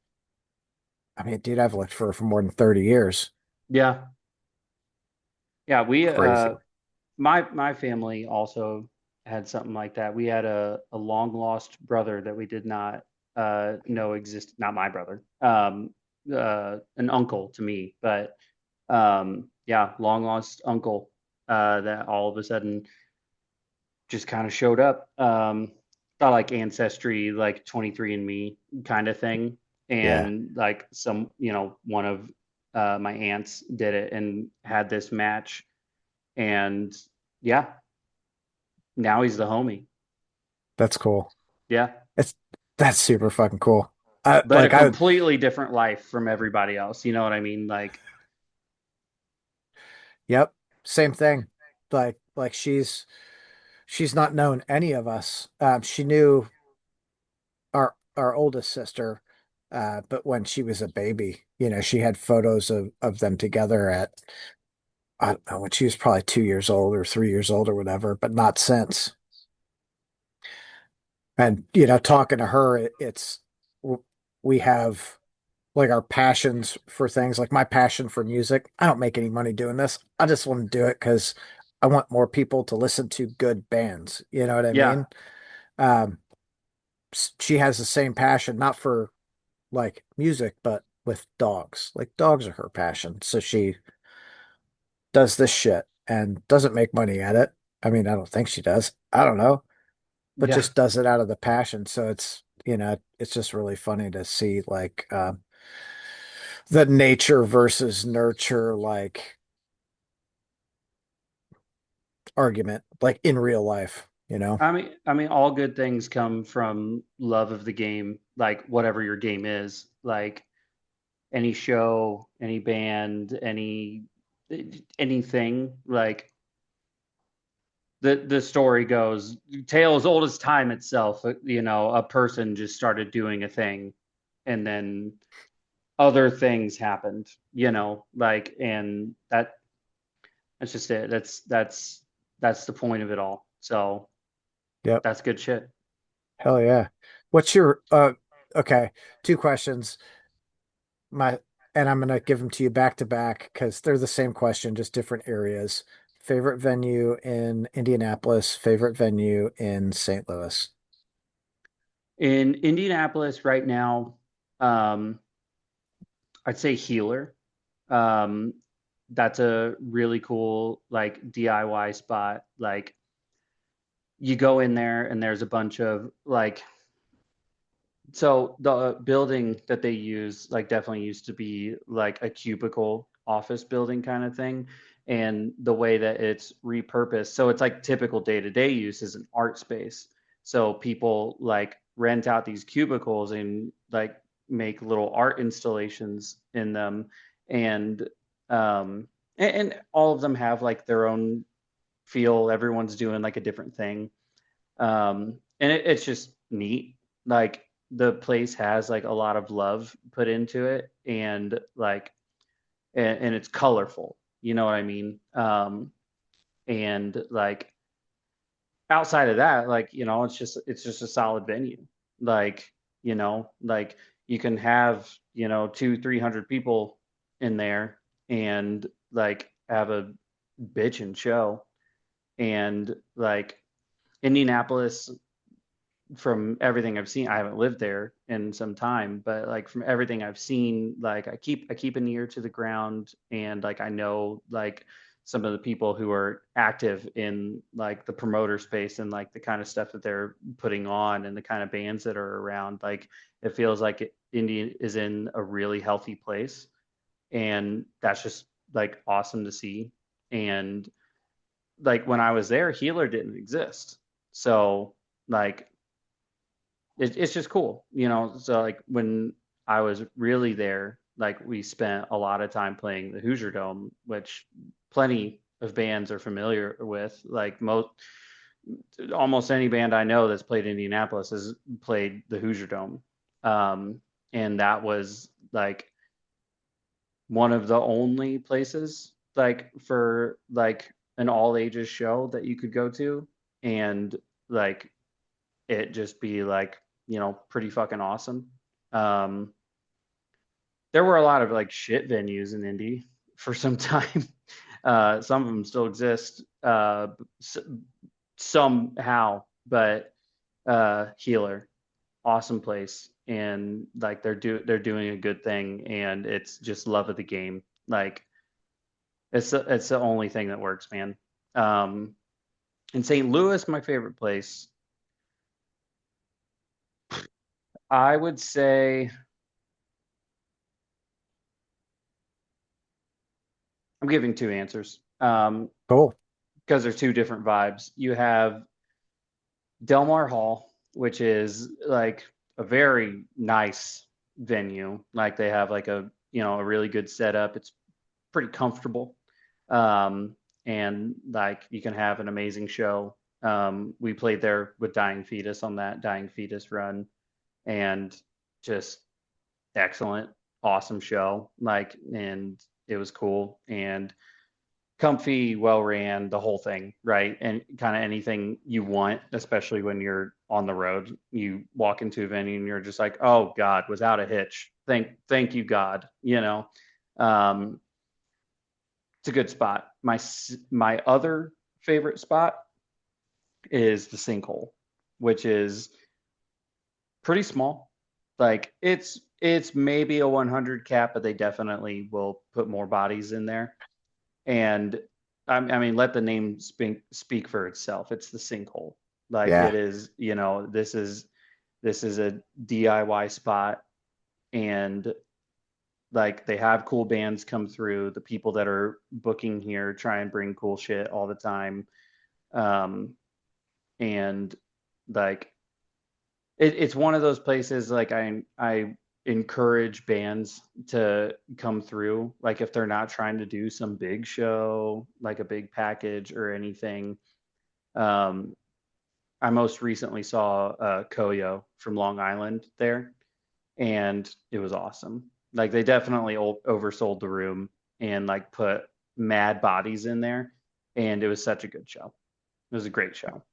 mean, dude, I've looked for her for more than 30 years. Yeah. Yeah, we Crazy. my family also had something like that. We had a long lost brother that we did not know exist. Not my brother, an uncle to me, but yeah, long lost uncle that all of a sudden just kind of showed up. Not like ancestry, like 23andMe kind of thing, Yeah, and like some, one of my aunts did it and had this match, and yeah, now he's the homie. that's cool. Yeah. It's that's super fucking cool. I But a like I completely different life from everybody else. You know what I mean? Like, Yep, same thing. Like she's not known any of us. She knew our oldest sister, but when she was a baby, she had photos of them together at I don't know when she was probably 2 years old or 3 years old or whatever, but not since. And talking to her, we have like our passions for things. Like my passion for music. I don't make any money doing this. I just want to do it because I want more people to listen to good bands. You know what I yeah. mean? Um, she has the same passion, not for like music, but with dogs. Like dogs are her passion. So she does this shit and doesn't make money at it. I mean, I don't think she does. I don't know, but Yeah. just does it out of the passion. So it's just really funny to see like the nature versus nurture like argument, like in real life. I mean, all good things come from love of the game, like whatever your game is. Like any show, any band, anything. Like the story goes, tale as old as time itself. A person just started doing a thing, and then other things happened. Like, and that's just it. That's the point of it all. So Yep. that's good shit. Hell yeah. What's your okay, two questions. My and I'm gonna give them to you back to back because they're the same question, just different areas. Favorite venue in Indianapolis, favorite venue in St. Louis. In Indianapolis right now, um, I'd say Healer. Um, that's a really cool like DIY spot. Like you go in there and there's a bunch of like So the building that they use like definitely used to be like a cubicle office building kind of thing. And the way that it's repurposed, so it's like typical day-to-day use is an art space. So people like rent out these cubicles and like make little art installations in them. And and all of them have like their own feel. Everyone's doing like a different thing. And it's just neat. Like the place has like a lot of love put into it, and like and it's colorful. You know what I mean? And like outside of that, like it's just a solid venue. Like like you can have 200-300 people in there and like have a bitchin' show. And like Indianapolis, from everything I've seen, I haven't lived there in some time, but like from everything I've seen, like I keep an ear to the ground, and like I know like some of the people who are active in like the promoter space and like the kind of stuff that they're putting on and the kind of bands that are around. Like it feels like Indy is in a really healthy place, and that's just like awesome to see. And like when I was there, Healer didn't exist, so like it's just cool, So like when I was really there, like we spent a lot of time playing the Hoosier Dome, which plenty of bands are familiar with. Like most, almost any band I know that's played Indianapolis has played the Hoosier Dome, and that was like one of the only places like for like an all ages show that you could go to, and like it just be like pretty fucking awesome. Um, there were a lot of like shit venues in Indy for some time. Some of them still exist somehow, but Healer, awesome place, and like they're doing a good thing, and it's just love of the game. Like it's the only thing that works, man. Um, in St. Louis, my favorite place, I would say I'm giving two answers. Cool. Because there's two different vibes. You have Delmar Hall, which is like a very nice venue. Like they have like a really good setup. It's pretty comfortable. Um, and like you can have an amazing show. We played there with Dying Fetus on that Dying Fetus run, and just excellent, awesome show. Like, and it was cool. And comfy, well ran, the whole thing, right? And kind of anything you want, especially when you're on the road. You walk into a venue and you're just like, oh God, without a hitch. Thank you, God. Um, it's a good spot. My other favorite spot is the Sinkhole, which is pretty small. Like it's maybe a 100 cap, but they definitely will put more bodies in there. And I mean, let the name speak for itself. It's the Sinkhole. Like Yeah. it is, this is a DIY spot, and like they have cool bands come through. The people that are booking here try and bring cool shit all the time. Um, and like it's one of those places like I encourage bands to come through, like if they're not trying to do some big show like a big package or anything. um I most recently saw Koyo from Long Island there, and it was awesome. Like they definitely oversold the room and like put mad bodies in there, and it was such a good show. It was a great show.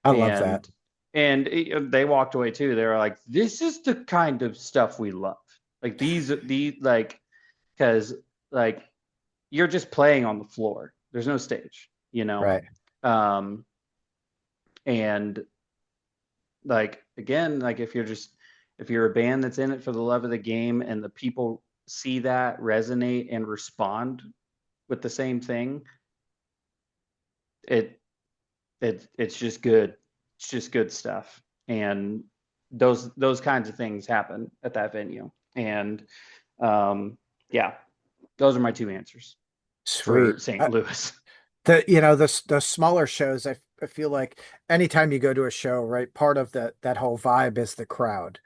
I love that. And they walked away too. They were like, "This is the kind of stuff we love. Like these like because like you're just playing on the floor. There's no stage, you know. Right. Um, and like again, like if you're a band that's in it for the love of the game and the people see that resonate and respond with the same thing, it it's just good. It's just good stuff. And those kinds of things happen at that venue. And um, yeah, those are my two answers for Sweet. St. Louis. The smaller shows, I feel like anytime you go to a show, right, part of that whole vibe is the crowd.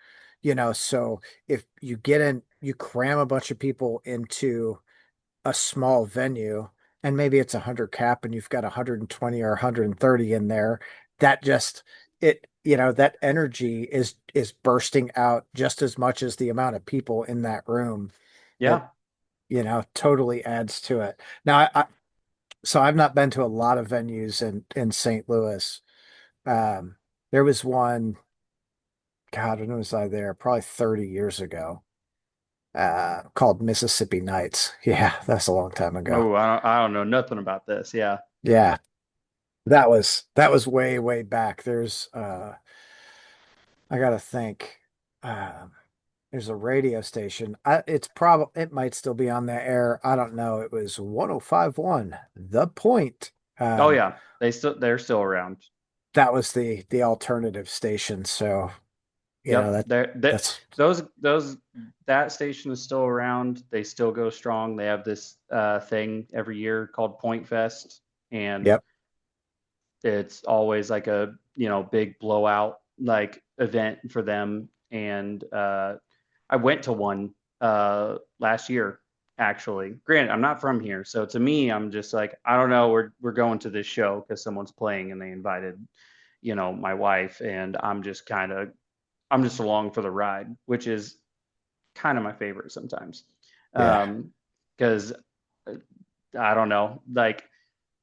So if you get in, you cram a bunch of people into a small venue, and maybe it's 100 cap and you've got 120 or 130 in there, that just that energy is bursting out just as much as the amount of people in that room. It, Yeah. totally adds to it. Now, so I've not been to a lot of venues in St. Louis. Um, there was one, God, when was I there? Probably 30 years ago, called Mississippi Nights. Yeah, that's a long time ago. Oh, I don't know nothing about this. Yeah. Yeah, that was way, way back. I gotta think. Um, there's a radio station. It might still be on the air. I don't know. It was 105.1, The Point. Oh Um, yeah. They're still around. that was the alternative station. So, Yep. that's Those that station is still around. They still go strong. They have this thing every year called Point Fest, and yep. it's always like a, big blowout like event for them. And I went to one last year actually. Granted, I'm not from here, so to me, I'm just like, I don't know, we're going to this show because someone's playing and they invited, my wife, and I'm just along for the ride, which is kind of my favorite sometimes. Yeah. Because I don't know, like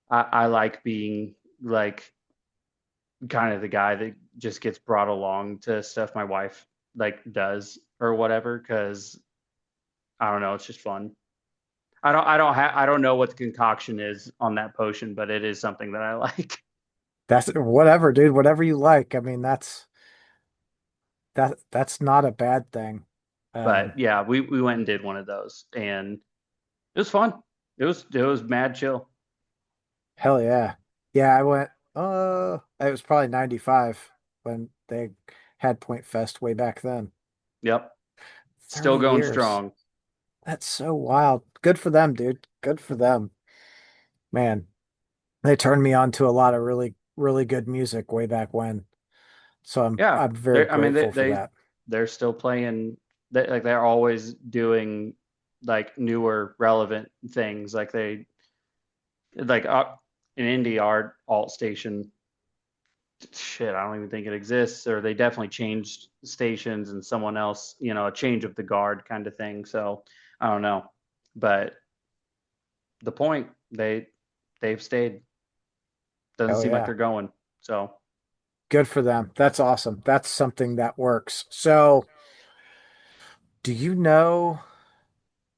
I like being like kind of the guy that just gets brought along to stuff my wife like does or whatever, because I don't know, it's just fun. I don't know what the concoction is on that potion, but it is something that I like. That's whatever, dude. Whatever you like. I mean, that's not a bad thing. But Um, yeah, we went and did one of those, and it was fun. It was mad chill. hell yeah. Yeah, I went it was probably 95 when they had Point Fest way back then. Yep, still 30 going years. strong. That's so wild. Good for them, dude. Good for them. Man, they turned me on to a lot of really, really good music way back when. So I'm Yeah, I'm very they're I mean grateful for that. they're still playing. Like they're always doing like newer relevant things. Like they like in indie art alt station, shit, I don't even think it exists, or they definitely changed stations and someone else, a change of the guard kind of thing. So I don't know, but the point, they've stayed. Doesn't Hell seem like yeah. they're going. So Good for them. That's awesome. That's something that works. So, do you know?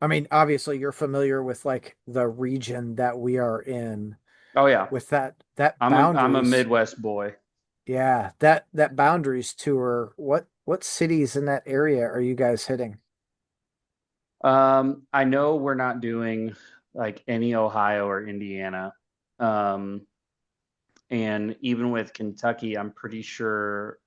I mean, obviously you're familiar with like the region that we are in oh yeah, with that I'm a boundaries. Midwest boy. Yeah, that boundaries tour. What cities in that area are you guys hitting? I know we're not doing like any Ohio or Indiana. Um, and even with Kentucky, I'm pretty sure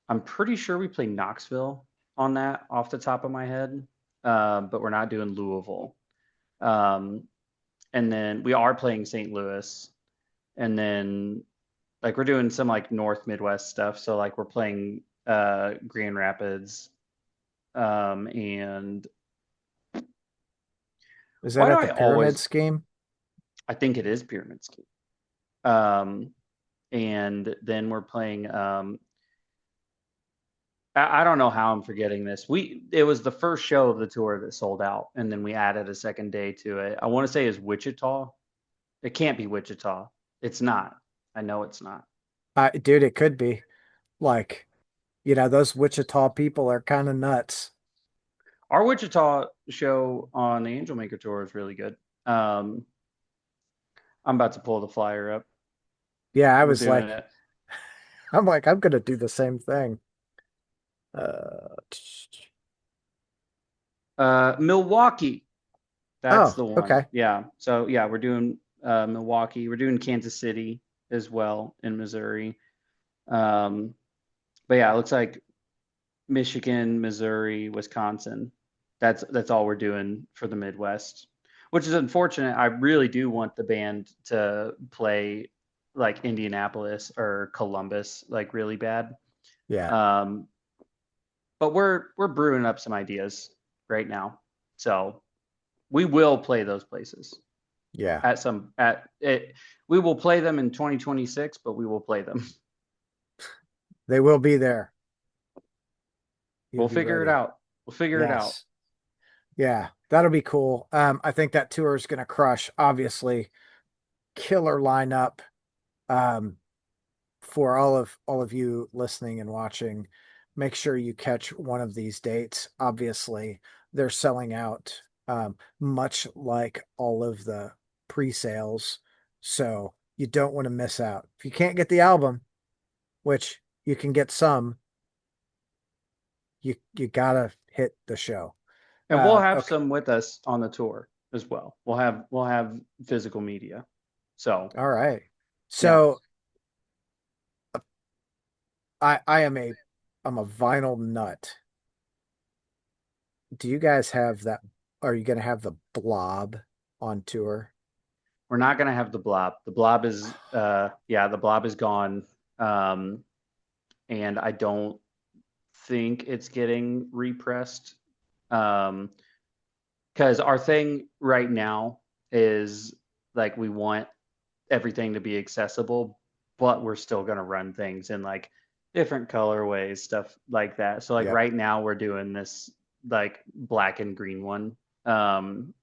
we play Knoxville on that off the top of my head. But we're not doing Louisville. Um, and then we are playing St. Louis, and then like we're doing some like North Midwest stuff. So like we're playing Grand Rapids. And Is that why do at the I Pyramid always Scheme? I think it is Pyramid Scheme. Um, and then we're playing. I don't know how I'm forgetting this. It was the first show of the tour that sold out, and then we added a second day to it. I want to say is Wichita. It can't be Wichita. It's not. I know it's not. Dude, it could be. Like, those Wichita people are kind of nuts. Our Wichita show on the Angel Maker tour is really good. Um, I'm about to pull the flyer up. Yeah, I We're was doing like, it. I'm like, I'm gonna do the same thing. Uh, Milwaukee. That's oh, the one. okay. Yeah. So yeah, we're doing Milwaukee. We're doing Kansas City as well in Missouri. Um, but yeah, it looks like Michigan, Missouri, Wisconsin. That's all we're doing for the Midwest, which is unfortunate. I really do want the band to play like Indianapolis or Columbus, like really bad. Yeah. Um, but we're brewing up some ideas right now, so we will play those places Yeah. at some at it. We will play them in 2026, but we will play them. They will be there. You'll We'll be figure it ready. out. We'll figure it out. Yes. Yeah. That'll be cool. I think that tour is gonna crush. Obviously, killer lineup. Um, for all of you listening and watching, make sure you catch one of these dates. Obviously, they're selling out, much like all of the pre-sales, so you don't want to miss out. If you can't get the album, which you can get some, you gotta hit the show. And we'll have Okay, some with us on the tour as well. We'll have physical media. So all right. yeah, So I am I'm a vinyl nut. Do you guys have that? Are you gonna have the Blob on tour? we're not gonna have the blob. The blob is yeah, the blob is gone. Um, and I don't think it's getting repressed. Um, because our thing right now is like we want everything to be accessible, but we're still going to run things in like different colorways, stuff like that. So like Yep. right now we're doing this like black and green one um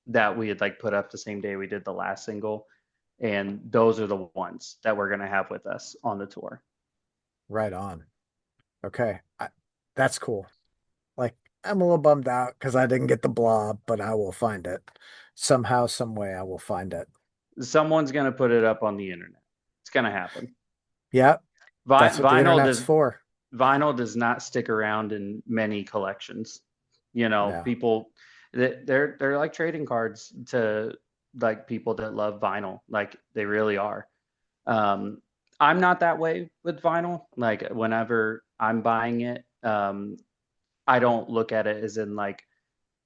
that we had like put up the same day we did the last single, and those are the ones that we're going to have with us on the tour. Right on. Okay. That's cool. Like, I'm a little bummed out because I didn't get the Blob, but I will find it. Somehow, some way, I will find it. Someone's going to put it up on the internet. It's going to happen. Yep. That's what the Vinyl internet's does for. vinyl does not stick around in many collections. You know, No. people they're like trading cards to like people that love vinyl. Like they really are. Um, I'm not that way with vinyl. Like whenever I'm buying it, I don't look at it as in like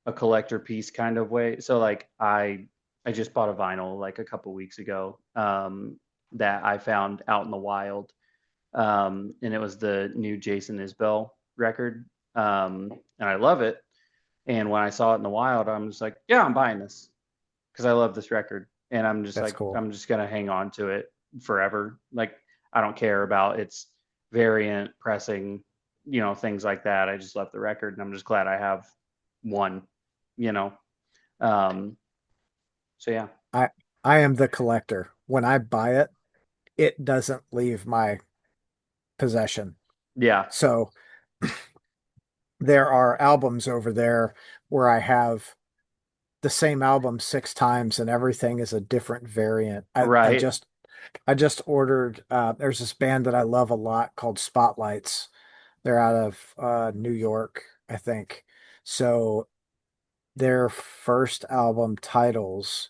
a collector piece kind of way. So like I just bought a vinyl like a couple weeks ago that I found out in the wild, and it was the new Jason Isbell record, and I love it. And when I saw it in the wild, I'm just like, yeah, I'm buying this because I love this record, and I'm just That's like, cool. I'm just gonna hang on to it forever. Like I don't care about its variant pressing, things like that. I just love the record, and I'm just glad I have one, you know. Um, so yeah, I I am the collector. When I buy it, it doesn't leave my possession. yeah, So there are albums over there where I have the same album six times and everything is a different variant. right, I just ordered there's this band that I love a lot called Spotlights. They're out of New York, I think. So their first album titles,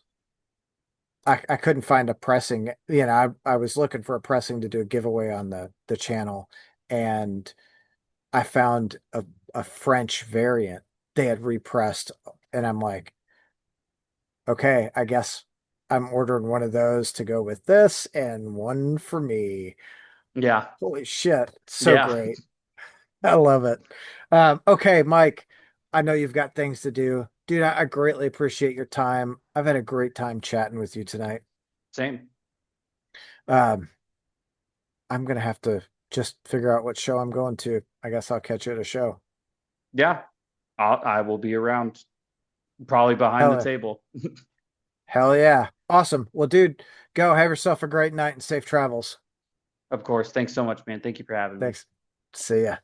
I couldn't find a pressing, I was looking for a pressing to do a giveaway on the channel, and I found a French variant they had repressed, and I'm like, okay, I guess I'm ordering one of those to go with this and one for me. yeah, Holy shit, so yeah. great. I love it. Okay, Mike, I know you've got things to do. Dude, I greatly appreciate your time. I've had a great time chatting with you tonight. Same. Um, I'm gonna have to just figure out what show I'm going to. I guess I'll catch you at a show. Yeah, I will be around, probably behind the Hell, table. hell yeah. Awesome. Well, dude, go have yourself a great night and safe travels. Of course. Thanks so much, man. Thank you for having me. Thanks. See ya.